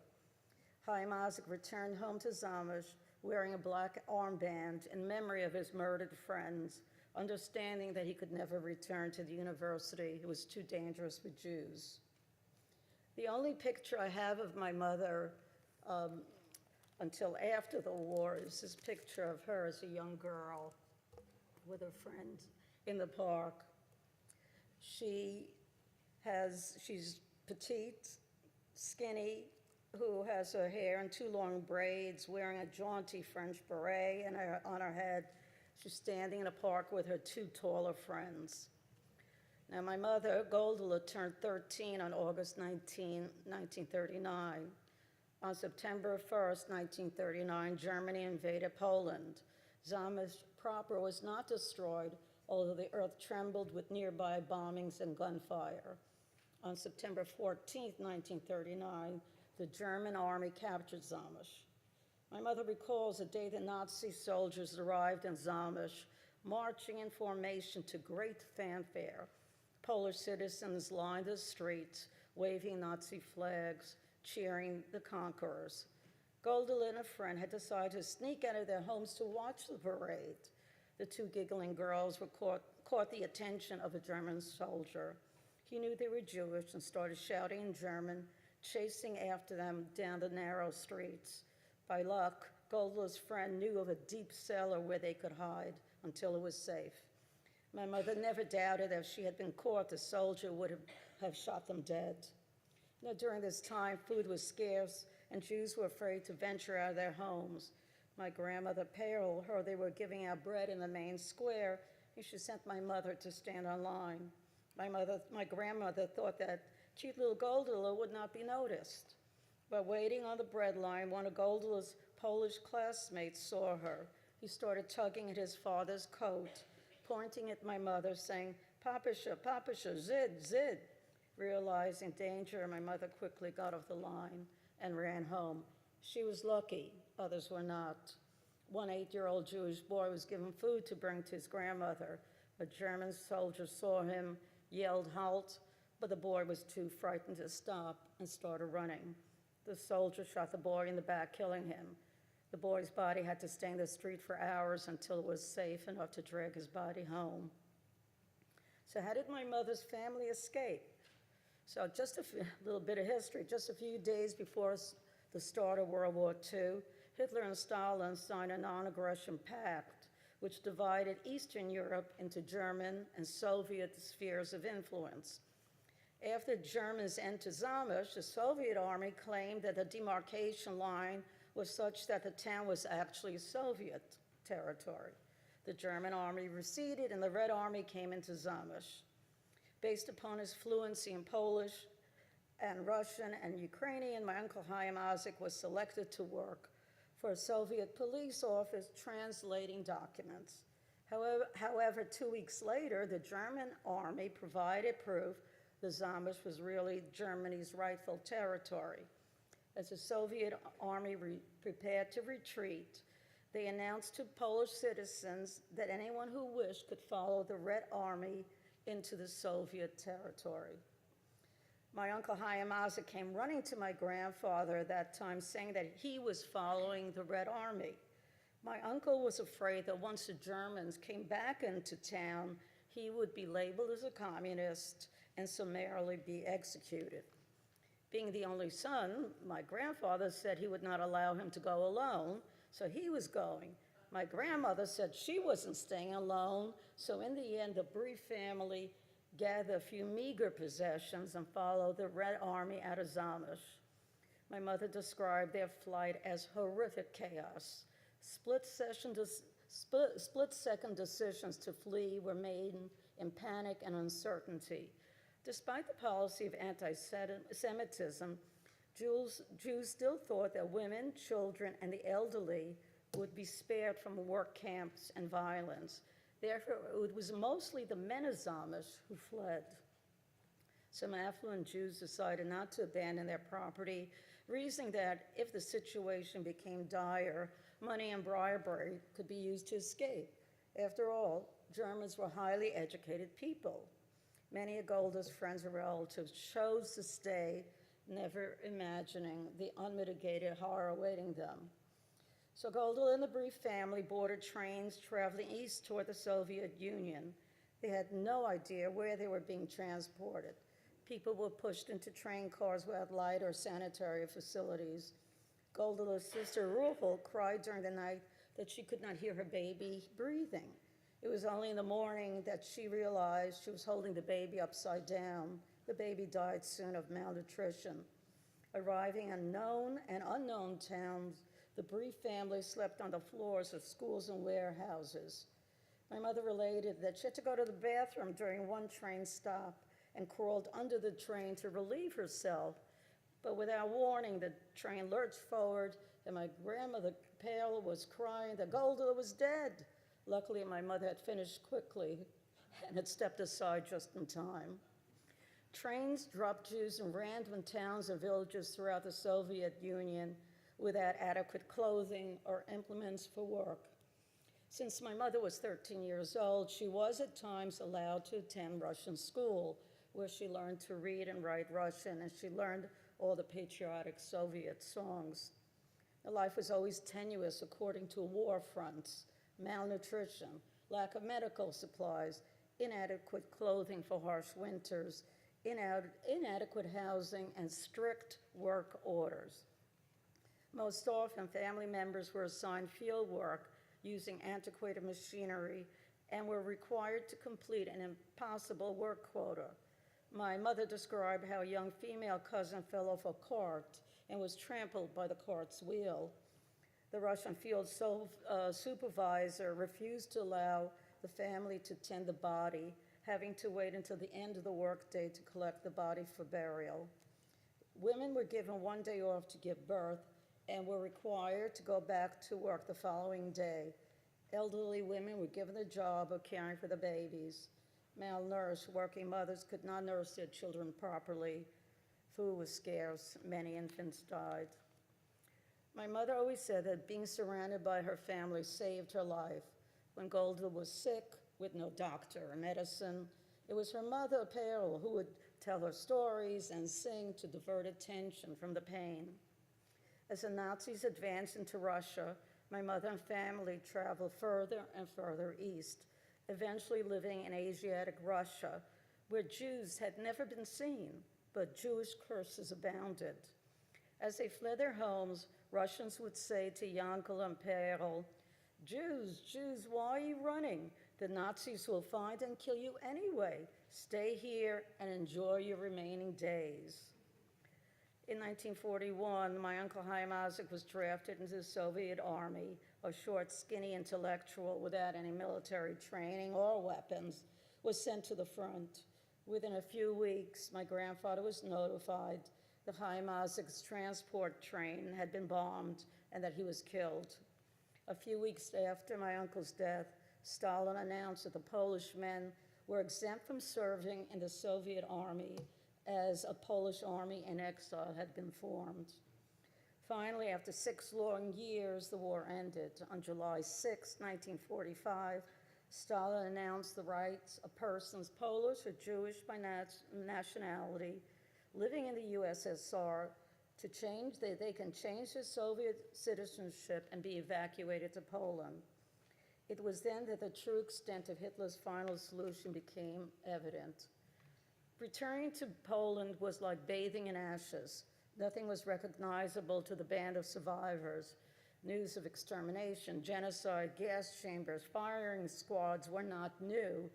Chaim Isaac returned home to Zamość wearing a black armband in memory of his murdered friends, understanding that he could never return to the university. It was too dangerous for Jews. The only picture I have of my mother until after the war is this picture of her as a young girl with her friend in the park. She's petite, skinny, who has her hair in two long braids, wearing a jaunty French beret and on her head. She's standing in a park with her two taller friends. Now, my mother, Golda, turned 13 on August 19, 1939. On September 1st, 1939, Germany invaded Poland. Zamość proper was not destroyed, although the earth trembled with nearby bombings and gunfire. On September 14, 1939, the German army captured Zamość. My mother recalls the day the Nazi soldiers arrived in Zamość, marching in formation to great fanfare. Polish citizens lined the streets, waving Nazi flags, cheering the conquerors. Golda and a friend had decided to sneak out of their homes to watch the parade. The two giggling girls were caught the attention of a German soldier. He knew they were Jewish and started shouting in German, chasing after them down the narrow streets. By luck, Golda's friend knew of a deep cellar where they could hide until it was safe. My mother never doubted that if she had been caught, the soldier would have shot them dead. Now, during this time, food was scarce, and Jews were afraid to venture out of their homes. My grandmother told her they were giving out bread in the main square, and she sent my mother to stand on line. My grandmother thought that cute little Golda would not be noticed. But waiting on the bread line, one of Golda's Polish classmates saw her. He started tugging at his father's coat, pointing at my mother, saying, "Papisha, Papisha, Zid, Zid." Realizing danger, my mother quickly got off the line and ran home. She was lucky, others were not. One 8-year-old Jewish boy was given food to bring to his grandmother. A German soldier saw him, yelled halt, but the boy was too frightened to stop and started running. The soldier shot the boy in the back, killing him. The boy's body had to stay in the street for hours until it was safe enough to drag his body home. So how did my mother's family escape? So just a little bit of history. Just a few days before the start of World War II, Hitler and Stalin signed a non-aggression pact, which divided Eastern Europe into German and Soviet spheres of influence. After the Germans entered Zamość, the Soviet army claimed that the demarcation line was such that the town was actually Soviet territory. The German army receded, and the Red Army came into Zamość. Based upon his fluency in Polish and Russian and Ukrainian, my Uncle Chaim Ozick was selected to work for a Soviet police office translating documents. However, 2 weeks later, the German army provided proof the Zamish was really Germany's rightful territory. As the Soviet army prepared to retreat, they announced to Polish citizens that anyone who wished could follow the Red Army into the Soviet territory. My Uncle Chaim Ozick came running to my grandfather at that time saying that he was following the Red Army. My uncle was afraid that once the Germans came back into town, he would be labeled as a communist and summarily be executed. Being the only son, my grandfather said he would not allow him to go alone, so he was going. My grandmother said she wasn't staying alone, so in the end, the Bree family gathered a few meager possessions and followed the Red Army out of Zamish. My mother described their flight as horrific chaos. Split-second decisions to flee were made in panic and uncertainty. Despite the policy of anti-Semitism, Jews still thought that women, children, and the elderly would be spared from work camps and violence. Therefore, it was mostly the men of Zamish who fled. Some affluent Jews decided not to abandon their property, reasoning that if the situation became dire, money and bribery could be used to escape. After all, Germans were highly educated people. Many of Golda's friends and relatives chose to stay, never imagining the unmitigated horror awaiting them. So Golda and the Bree family boarded trains traveling east toward the Soviet Union. They had no idea where they were being transported. People were pushed into train cars without light or sanitary facilities. Golda's sister Ruhel cried during the night that she could not hear her baby breathing. It was only in the morning that she realized she was holding the baby upside down. The baby died soon of malnutrition. Arriving in known and unknown towns, the Bree family slept on the floors of schools and warehouses. My mother related that she had to go to the bathroom during one train stop and crawled under the train to relieve herself. But without warning, the train lurched forward, and my grandmother, pale, was crying that Golda was dead. Luckily, my mother had finished quickly and had stepped aside just in time. Trains dropped Jews in random towns and villages throughout the Soviet Union without adequate clothing or implements for work. Since my mother was 13 years old, she was at times allowed to attend Russian school, where she learned to read and write Russian, and she learned all the patriotic Soviet songs. Her life was always tenuous according to war fronts: malnutrition, lack of medical supplies, inadequate clothing for harsh winters, inadequate housing, and strict work orders. Most often, family members were assigned field work using antiquated machinery and were required to complete an impossible work quota. My mother described how a young female cousin fell off a cart and was trampled by the cart's wheel. The Russian field supervisor refused to allow the family to tend the body, having to wait until the end of the workday to collect the body for burial. Women were given one day off to give birth and were required to go back to work the following day. Elderly women were given the job of caring for the babies. Malnourished working mothers could not nurse their children properly. Food was scarce. Many infants died. My mother always said that being surrounded by her family saved her life. When Golda was sick, with no doctor or medicine, it was her mother, Perl, who would tell her stories and sing to divert attention from the pain. As the Nazis advanced into Russia, my mother and family traveled further and further east, eventually living in Asiatic Russia, where Jews had never been seen, but Jewish curses abounded. As they fled their homes, Russians would say to Yankel and Perl, "Jews, Jews, why are you running? The Nazis will find and kill you anyway. Stay here and enjoy your remaining days." In 1941, my Uncle Chaim Ozick was drafted into the Soviet Army. A short, skinny intellectual without any military training or weapons was sent to the front. Within a few weeks, my grandfather was notified the Haimazik's transport train had been bombed and that he was killed. A few weeks after my uncle's death, Stalin announced that the Polish men were exempt from serving in the Soviet army as a Polish army in exile had been formed. Finally, after 6 long years, the war ended. On July 6, 1945, Stalin announced the rights of persons, Polish or Jewish by nationality, living in the USSR, to change, they can change their Soviet citizenship and be evacuated to Poland. It was then that the true extent of Hitler's final solution became evident. Returning to Poland was like bathing in ashes. Nothing was recognizable to the band of survivors. News of extermination, genocide, gas chambers, firing squads were not new,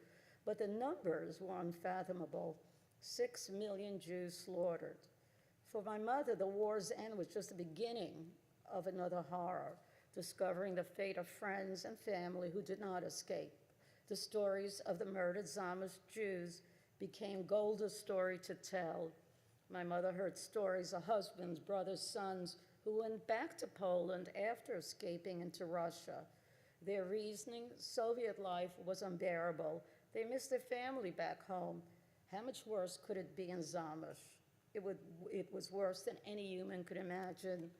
but the numbers were unfathomable. 6 million Jews slaughtered. For my mother, the war's end was just the beginning of another horror, discovering the fate of friends and family who did not escape. The stories of the murdered Zamish Jews became Golda's story to tell. My mother heard stories of husbands, brothers, sons who went back to Poland after escaping into Russia. Their reasoning, Soviet life was unbearable. They missed their family back home. How much worse could it be in Zamish? It was worse than any human could imagine.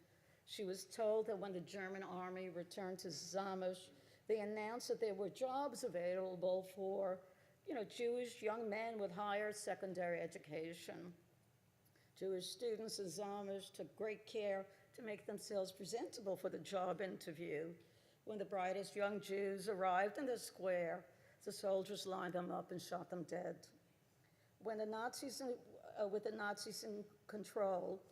She was told that when the German army returned to Zamish, they announced that there were jobs available for, Jewish young men with higher secondary education. Jewish students in Zamish took great care to make themselves presentable for the job interview. When the brightest young Jews arrived in the square, the soldiers lined them up and shot them dead. When the Nazis, with the Nazis in control,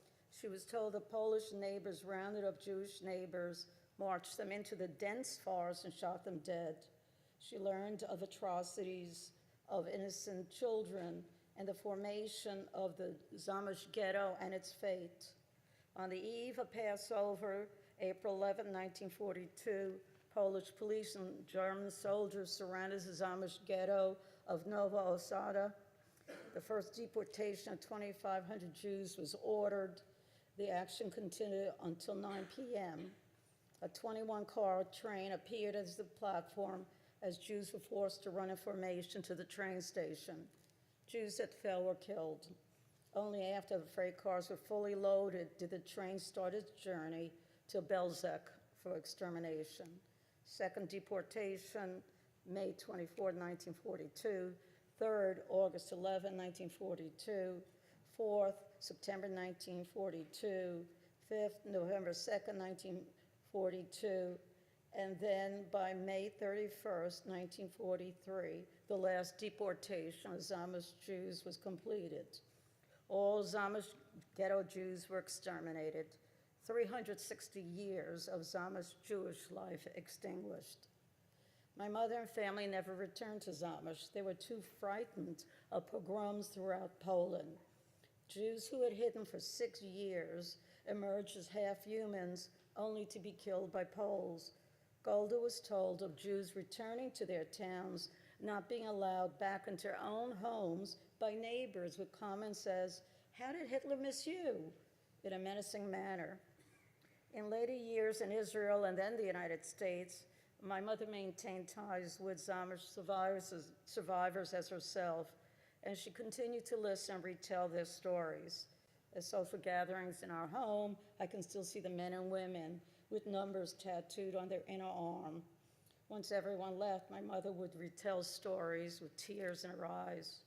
she was told that Polish neighbors rounded up Jewish neighbors, marched them into the dense forest and shot them dead. She learned of atrocities of innocent children and the formation of the Zamish ghetto and its fate. On the eve of Passover, April 11, 1942, Polish police and German soldiers surrounded the Zamish ghetto of Nova Osada. The first deportation of 2,500 Jews was ordered. The action continued until 9 p.m. A 21-car train appeared as the platform as Jews were forced to run in formation to the train station. Jews that fell were killed. Only after the freight cars were fully loaded did the train start its journey to Belzec for extermination. Second deportation, May 24, 1942. Third, August 11, 1942. Fourth, September 1942. Fifth, November 2nd, 1942. And then by May 31st, 1943, the last deportation of Zamish Jews was completed. All Zamish ghetto Jews were exterminated. 360 years of Zamish Jewish life extinguished. My mother and family never returned to Zamish. They were too frightened of pogroms throughout Poland. Jews who had hidden for 6 years emerged as half-humans, only to be killed by Poles. Golda was told of Jews returning to their towns, not being allowed back into their own homes by neighbors with comments as, "How did Hitler miss you?" in a menacing manner. In later years in Israel and then the United States, my mother maintained ties with Zamish survivors as herself, and she continued to listen and retell their stories. At social gatherings in our home, I can still see the men and women with numbers tattooed on their inner arm. Once everyone left, my mother would retell stories with tears in her eyes.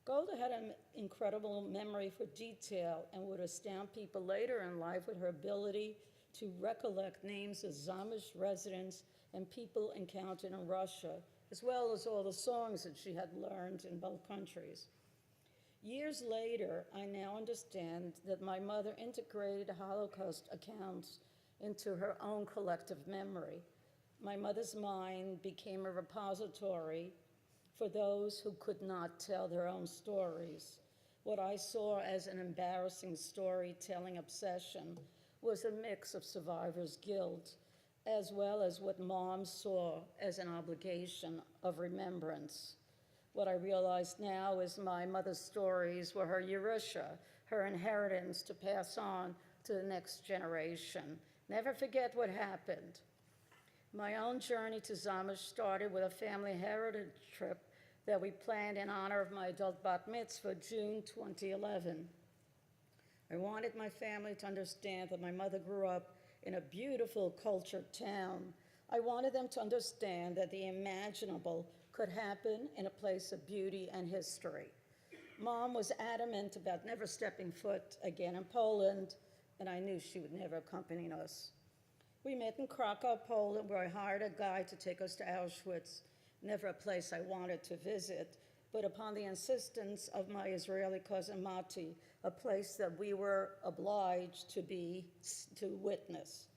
Golda had an incredible memory for detail and would astound people later in life with her ability to recollect names of Zamish residents and people encountered in Russia, as well as all the songs that she had learned in both countries. Years later, I now understand that my mother integrated Holocaust accounts into her own collective memory. My mother's mind became a repository for those who could not tell their own stories. What I saw as an embarrassing storytelling obsession was a mix of survivor's guilt, as well as what Mom saw as an obligation of remembrance. What I realize now is my mother's stories were her Yerusha, her inheritance to pass on to the next generation. Never forget what happened. My own journey to Zamish started with a family heritage trip that we planned in honor of my adult bat mitzvah, June 2011. I wanted my family to understand that my mother grew up in a beautiful cultured town. I wanted them to understand that the imaginable could happen in a place of beauty and history. Mom was adamant about never stepping foot again in Poland, and I knew she would never accompany us. We met in Krakow, Poland, where I hired a guide to take us to Auschwitz, never a place I wanted to visit, but upon the insistence of my Israeli cousin Mati, a place that we were obliged to witness.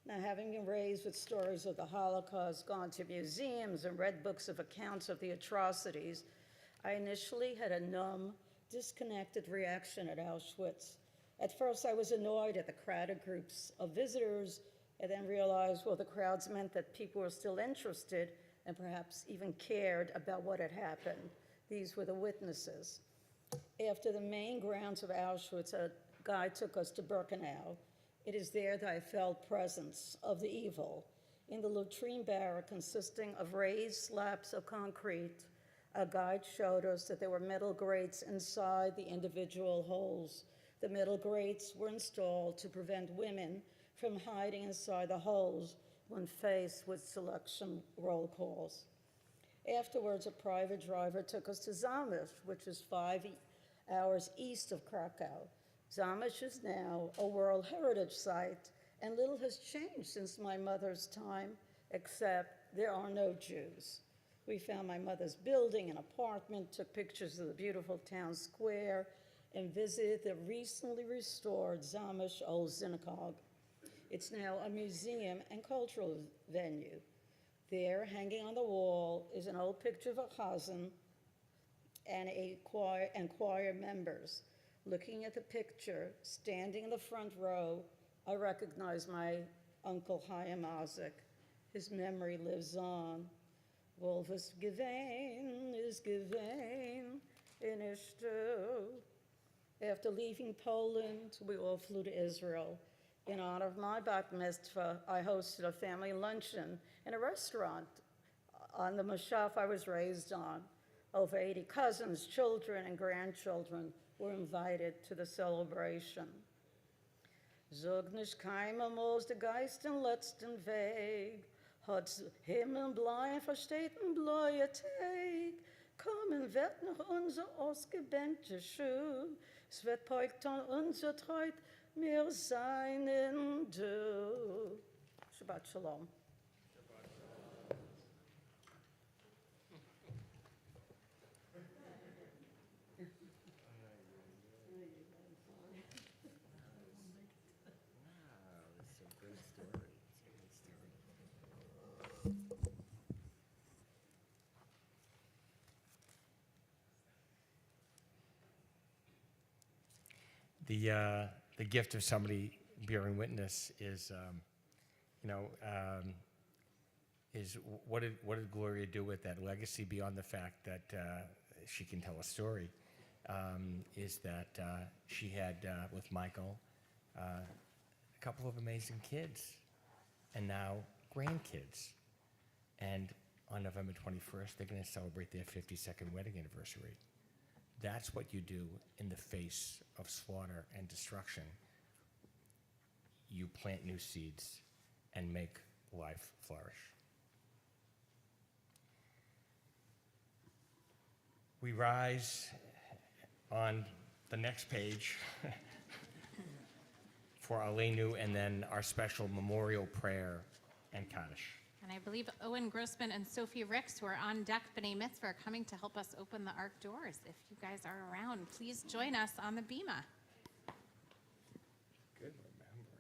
Now, having been raised with stories of the Holocaust, gone to museums and read books of accounts of the atrocities, I initially had a numb, disconnected reaction at Auschwitz. At first, I was annoyed at the crowded groups of visitors, and then realized, well, the crowds meant that people were still interested and perhaps even cared about what had happened. These were the witnesses. After the main grounds of Auschwitz, a guide took us to Birkenau. It is there that I felt presence of the evil. In the latrine barrack consisting of raised slabs of concrete, a guide showed us that there were metal grates inside the individual holes. The metal grates were installed to prevent women from hiding inside the holes when faced with selection roll calls. Afterwards, a private driver took us to Zamish, which is 5 hours east of Krakow. Zamish is now a World Heritage Site, and little has changed since my mother's time, except there are no Jews. We found my mother's building, an apartment, took pictures of the beautiful town square, and visited the recently restored Zamish Old Synagogue. It's now a museum and cultural venue. There, hanging on the wall, is an old picture of a chazan and choir members. Looking at the picture, standing in the front row, I recognize my uncle Chaim Isaac. His memory lives on. Wolves gewein is gewein in Ishtu. After leaving Poland, we all flew to Israel. In honor of my bat mitzvah, I hosted a family luncheon in a restaurant on the moshav I was raised on. Over 80 cousins, children, and grandchildren were invited to the celebration. Zog nicht keinmal de Geist den letzten Weg, hat Himmel blei versteten bläue Tag. Kommen wird noch unser ausgebänkte Schuh, es wird peugt an unser Treut, mir seinen du. Shabbat Shalom. The gift of somebody bearing witness is, is what did Gloria do with that legacy beyond the fact that she can tell a story? Is that she had with Michael a couple of amazing kids, and now grandkids, and on November 21st they're going to celebrate their 52nd wedding anniversary. That's what you do in the face of slaughter and destruction. You plant new seeds and make life flourish. We rise on the next page for Aleinu and then our special memorial prayer and Kaddish. And I believe Owen Grossman and Sophie Ricks, who are on deck B'nai Mitzvah, are coming to help us open the Ark doors. If you guys are around, please join us on the Bima. Good remembering.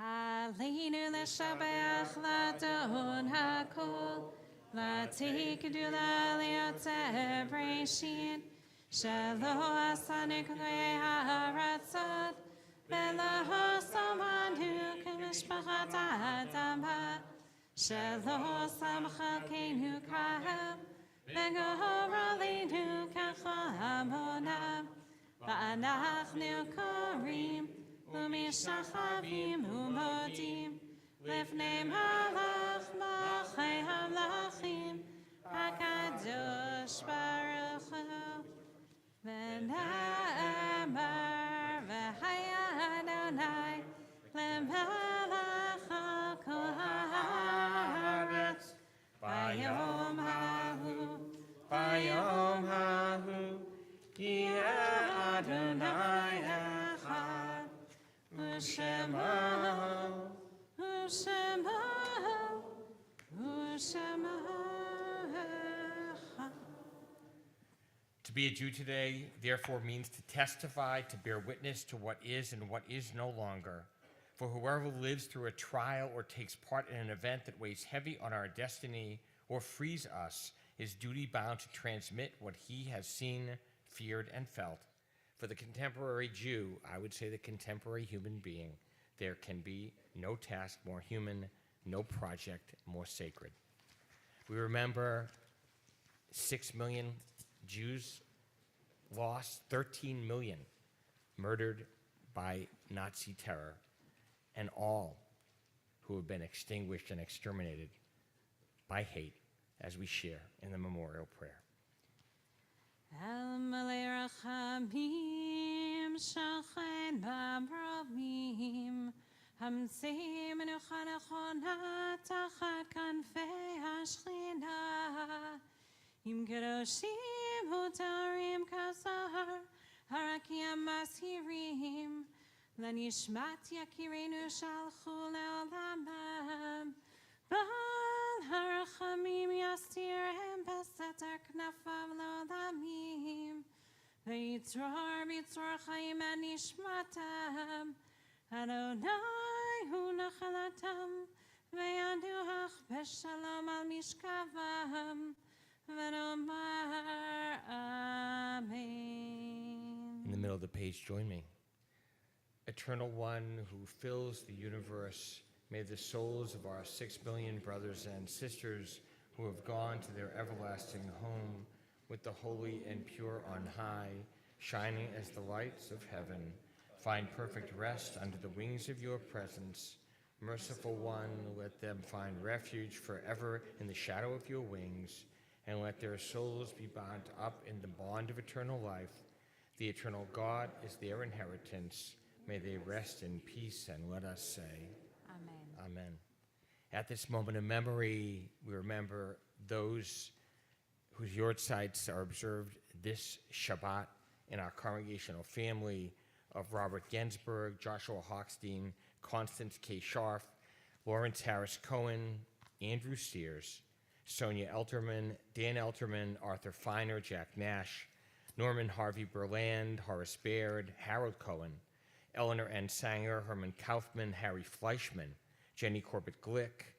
Aleinu l'shabach l'adon hakol, l'tikdu l'aliot zebreshit, Shelo asanik le'aratzot, ve'lo samanu k'mishpachat ha'adama. Shelo samchakenu ka'am, ve'goralinu ka'chamonam. Va'anachnu korim, u'mishachavim u'modim, lifnei malach malchei hamlachim, HaKadosh Baruch Hu. V'na'amar v'haya Adonai le'melech kol haaretz. Bayom hahu, Bayom hahu, yeh Adonai echad, U'shemo, U'shemo, U'shemo echad. To be a Jew today, therefore, means to testify, to bear witness to what is and what is no longer. For whoever lives through a trial or takes part in an event that weighs heavy on our destiny or frees us is duty-bound to transmit what he has seen, feared, and felt. For the contemporary Jew, I would say the contemporary human being, there can be no task more human, no project more sacred. We remember 6 million Jews lost, 13 million murdered by Nazi terror, and all who have been extinguished and exterminated by hate, as we share in the memorial prayer. El Malei Rachamim Shachen B'Abrahim Hamzei Menucha Nechona Tachat Kanfei HaShechina Im Kedoshim Utarim Kazar Harakim Masirim Lanishmat Yakirenu Shalchu Le'olamam Bal harachamim yastirem beseter knafav le'olamim V'yitzror b'yitzror chaim anishmatam Adonai hu nachalatam V'yaduach b'shalom al mishkavam V'nomar Amen. In the middle of the page, join me. Eternal One who fills the universe, may the souls of our 6 million brothers and sisters who have gone to their everlasting home with the holy and pure on high, shining as the lights of heaven, find perfect rest under the wings of your presence. Merciful One, let them find refuge forever in the shadow of your wings, and let their souls be bound up in the bond of eternal life. The eternal God is their inheritance. May they rest in peace, and let us say, Amen. Amen. At this moment of memory, we remember those whose yortzites are observed this Shabbat in our congregational family of Robert Gensberg, Joshua Hochstein, Constance K. Scharf, Lawrence Harris Cohen, Andrew Sears, Sonia Elterman, Dan Elterman, Arthur Feiner, Jack Nash, Norman Harvey Berland, Horace Baird, Harold Cohen, Eleanor N. Sanger, Herman Kaufman, Harry Fleischman, Jenny Corbett Glick,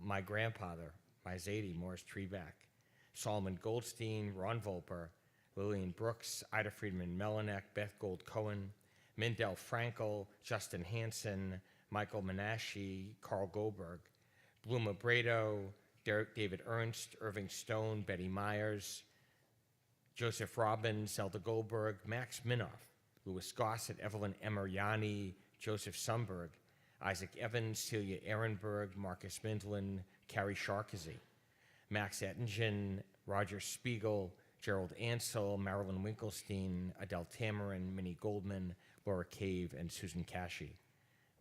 my grandfather, my Zadie, Morris Treback, Solomon Goldstein, Ron Volper, Lillian Brooks, Ida Friedman Melinek, Beth Gold Cohen, Mindell Frankel, Justin Hansen, Michael Menashe, Carl Goldberg, Bluma Brado, David Ernst, Irving Stone, Betty Myers, Joseph Robbins, Zelda Goldberg, Max Minoff, Louis Gossett, Evelyn Emeriani, Joseph Sumberg, Isaac Evans, Celia Ehrenberg, Marcus Mindlin, Carrie Sharkazy, Max Ettingen, Roger Spiegel, Gerald Ansel, Marilyn Winkelstein, Adele Tamarin, Minnie Goldman, Laura Cave, and Susan Cashy.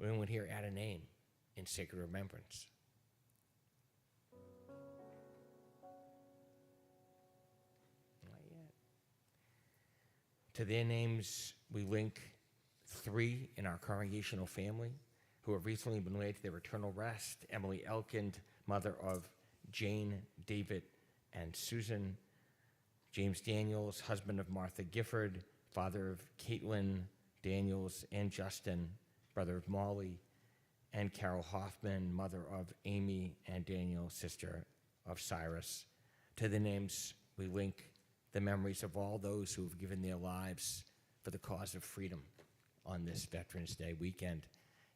Anyone here add a name in sacred remembrance? Not yet. To their names, we link 3 in our congregational family who have recently been laid to their eternal rest. Emily Elkind, mother of Jane, David, and Susan. James Daniels, husband of Martha Gifford, father of Caitlin Daniels and Justin, brother of Molly. And Carol Hoffman, mother of Amy and Daniel, sister of Cyrus. To the names, we link the memories of all those who have given their lives for the cause of freedom on this Veterans Day weekend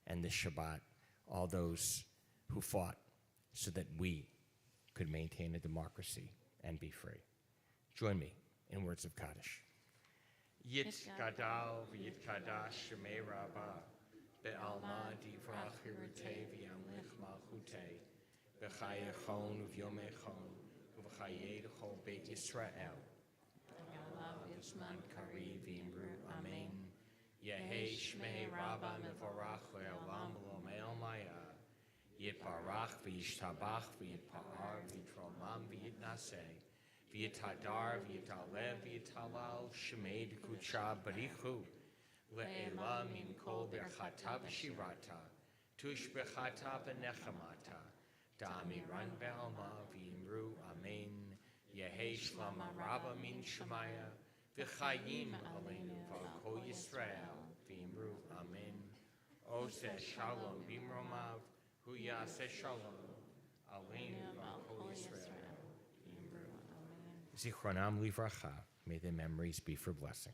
and this Shabbat, all those who fought so that we could maintain a democracy and be free. Join me in words of Kaddish. Yitkadal v'yitkadash shemei rabbah, be'alma divrach hirutei v'yamlich malchutei, b'chayechon u'vyomechon, u'v'chayei l'chol beit Yisrael. Yisman kari v'imru amen. Yehei shmei rabbah mevorach le'olam l'omel maya. Yitbarach v'yishtabach v'yitpa'ar v'yitromam v'yitnaseh. V'yitadar v'yitalev v'yitalal shemei d'kutsha barichu. Le'ela min kol berchata v'shirata. Tush bechata v'nechamata. Da'amiran be'alma v'yimru amen. Yehei shlama rabba min shemaya. V'chayim aleinu v'al Yisrael. V'yimru amen. Oseh shalom b'imromav. Hu yaseh shalom aleinu v'al Yisrael. Zichronam livracha. May their memories be for blessing.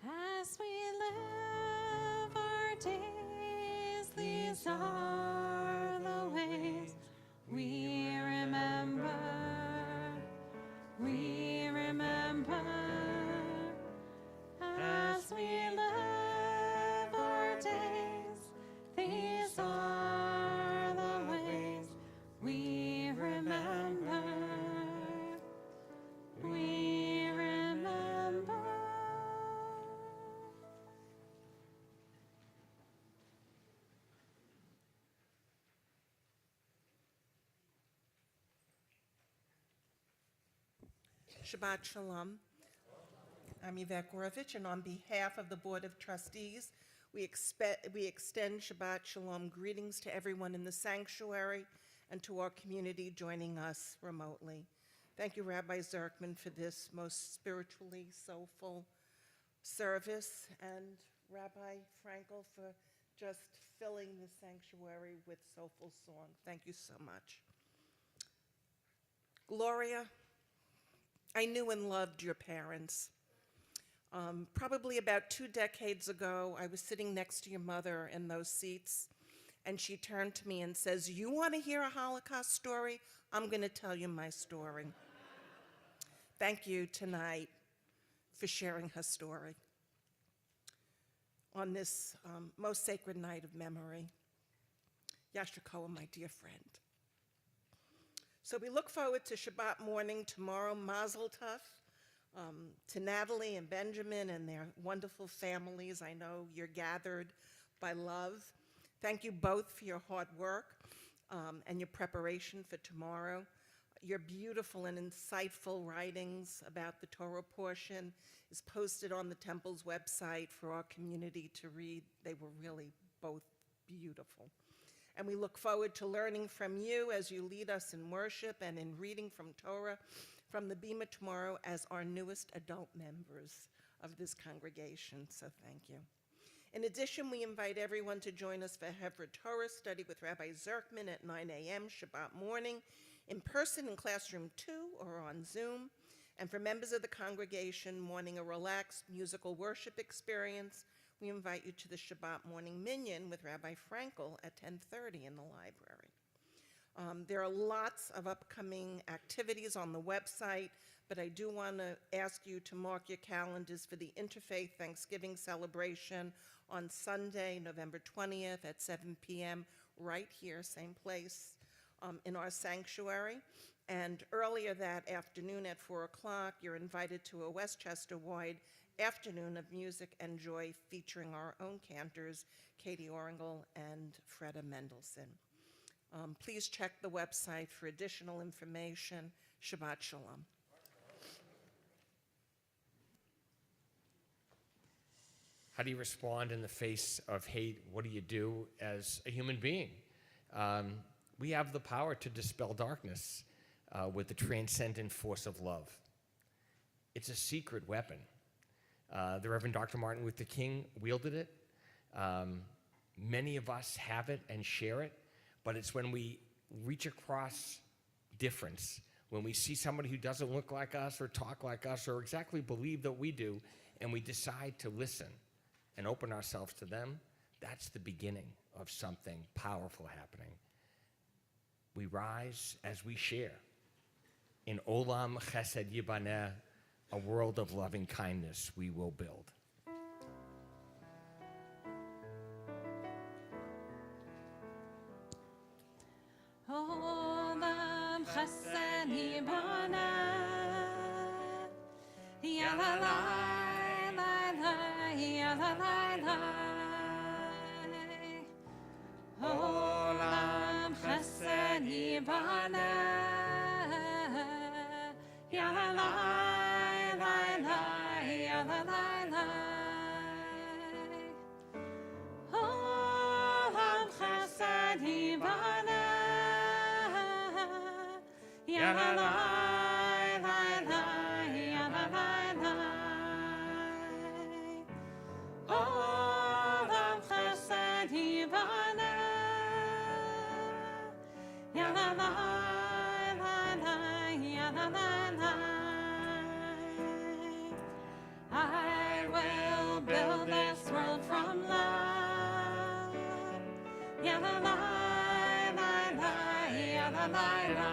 As we live our days, these are the ways we remember. We remember. As we live our days, these are the ways we remember. We remember. Shabbat Shalom. I'm Yvette Gorovich, and on behalf of the Board of Trustees, we extend Shabbat Shalom greetings to everyone in the sanctuary and to our community joining us remotely. Thank you, Rabbi Zirkman, for this most spiritually soulful service, and Rabbi Frankel for just filling the sanctuary with soulful song. Thank you so much. Gloria, I knew and loved your parents. Probably about 2 decades ago, I was sitting next to your mother in those seats, and she turned to me and says, "You want to hear a Holocaust story? I'm going to tell you my story." Thank you tonight for sharing her story on this most sacred night of memory. Yasher Kohen, my dear friend. So we look forward to Shabbat morning tomorrow. Mazel tov to Natalie and Benjamin and their wonderful families. I know you're gathered by love. Thank you both for your hard work and your preparation for tomorrow. Your beautiful and insightful writings about the Torah portion is posted on the temple's website for our community to read. They were really both beautiful. And we look forward to learning from you as you lead us in worship and in reading from Torah from the Bima tomorrow as our newest adult members of this congregation. So thank you. In addition, we invite everyone to join us for Hevra Torah study with Rabbi Zirkman at 9 a.m. Shabbat morning, in person in classroom 2 or on Zoom. And for members of the congregation wanting a relaxed musical worship experience, we invite you to the Shabbat morning minyan with Rabbi Frankel at 10:30 in the library. There are lots of upcoming activities on the website, but I do want to ask you to mark your calendars for the Interfaith Thanksgiving celebration on Sunday, November 20th at 7 p.m. right here, same place, in our sanctuary. And earlier that afternoon at 4 o'clock, you're invited to a Westchester-wide afternoon of music and joy featuring our own cantors, Katie Oringel and Freda Mendelson. Please check the website for additional information. Shabbat Shalom. How do you respond in the face of hate? What do you do as a human being? We have the power to dispel darkness with the transcendent force of love. It's a secret weapon. The Reverend Dr. Martin Luther King wielded it. Many of us have it and share it, but it's when we reach across difference, when we see somebody who doesn't look like us or talk like us or exactly believe that we do, and we decide to listen and open ourselves to them, that's the beginning of something powerful happening. We rise as we share. In Olam Chesed Yibaneh, a world of loving kindness we will build. Olam chesed yibaneh, ya la la la la, ya la la la. Olam chesed yibaneh, ya la la la la, ya la la la. Olam chesed yibaneh. Ya la la la la, ya la la la. Olam chesed yibaneh. Ya la la la la, ya la la la. I will build this world from love. Ya la la la la, ya la la la.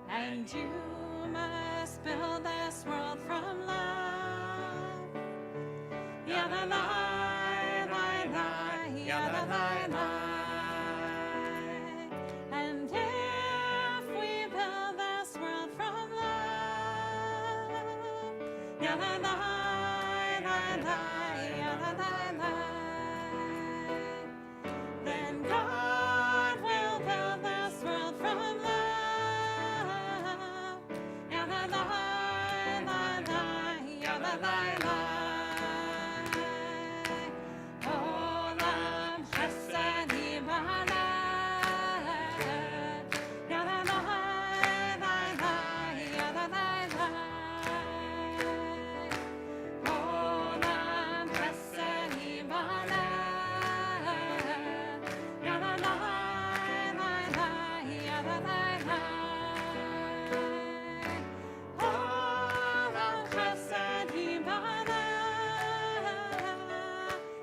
And you must build this world from love. Ya la la la la, ya la la la. And if we build this world from love, ya la la la la, ya la la la, then God will build this world from love. Olam chesed yibaneh, ya la la la la, ya la la la. Olam chesed yibaneh, ya la la la la, ya la la la. Olam chesed yibaneh,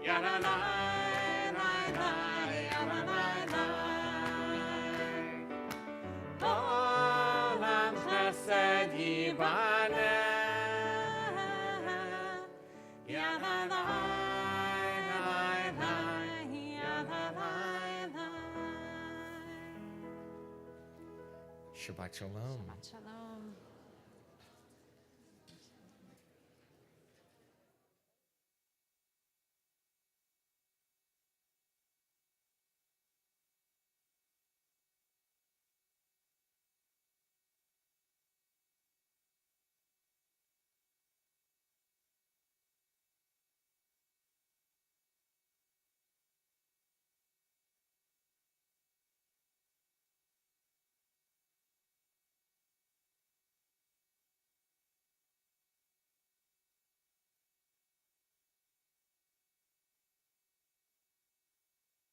ya la la la la, ya la la la. Olam chesed yibaneh, ya la la la la, ya la la la. Shabbat shalom. Shabbat shalom.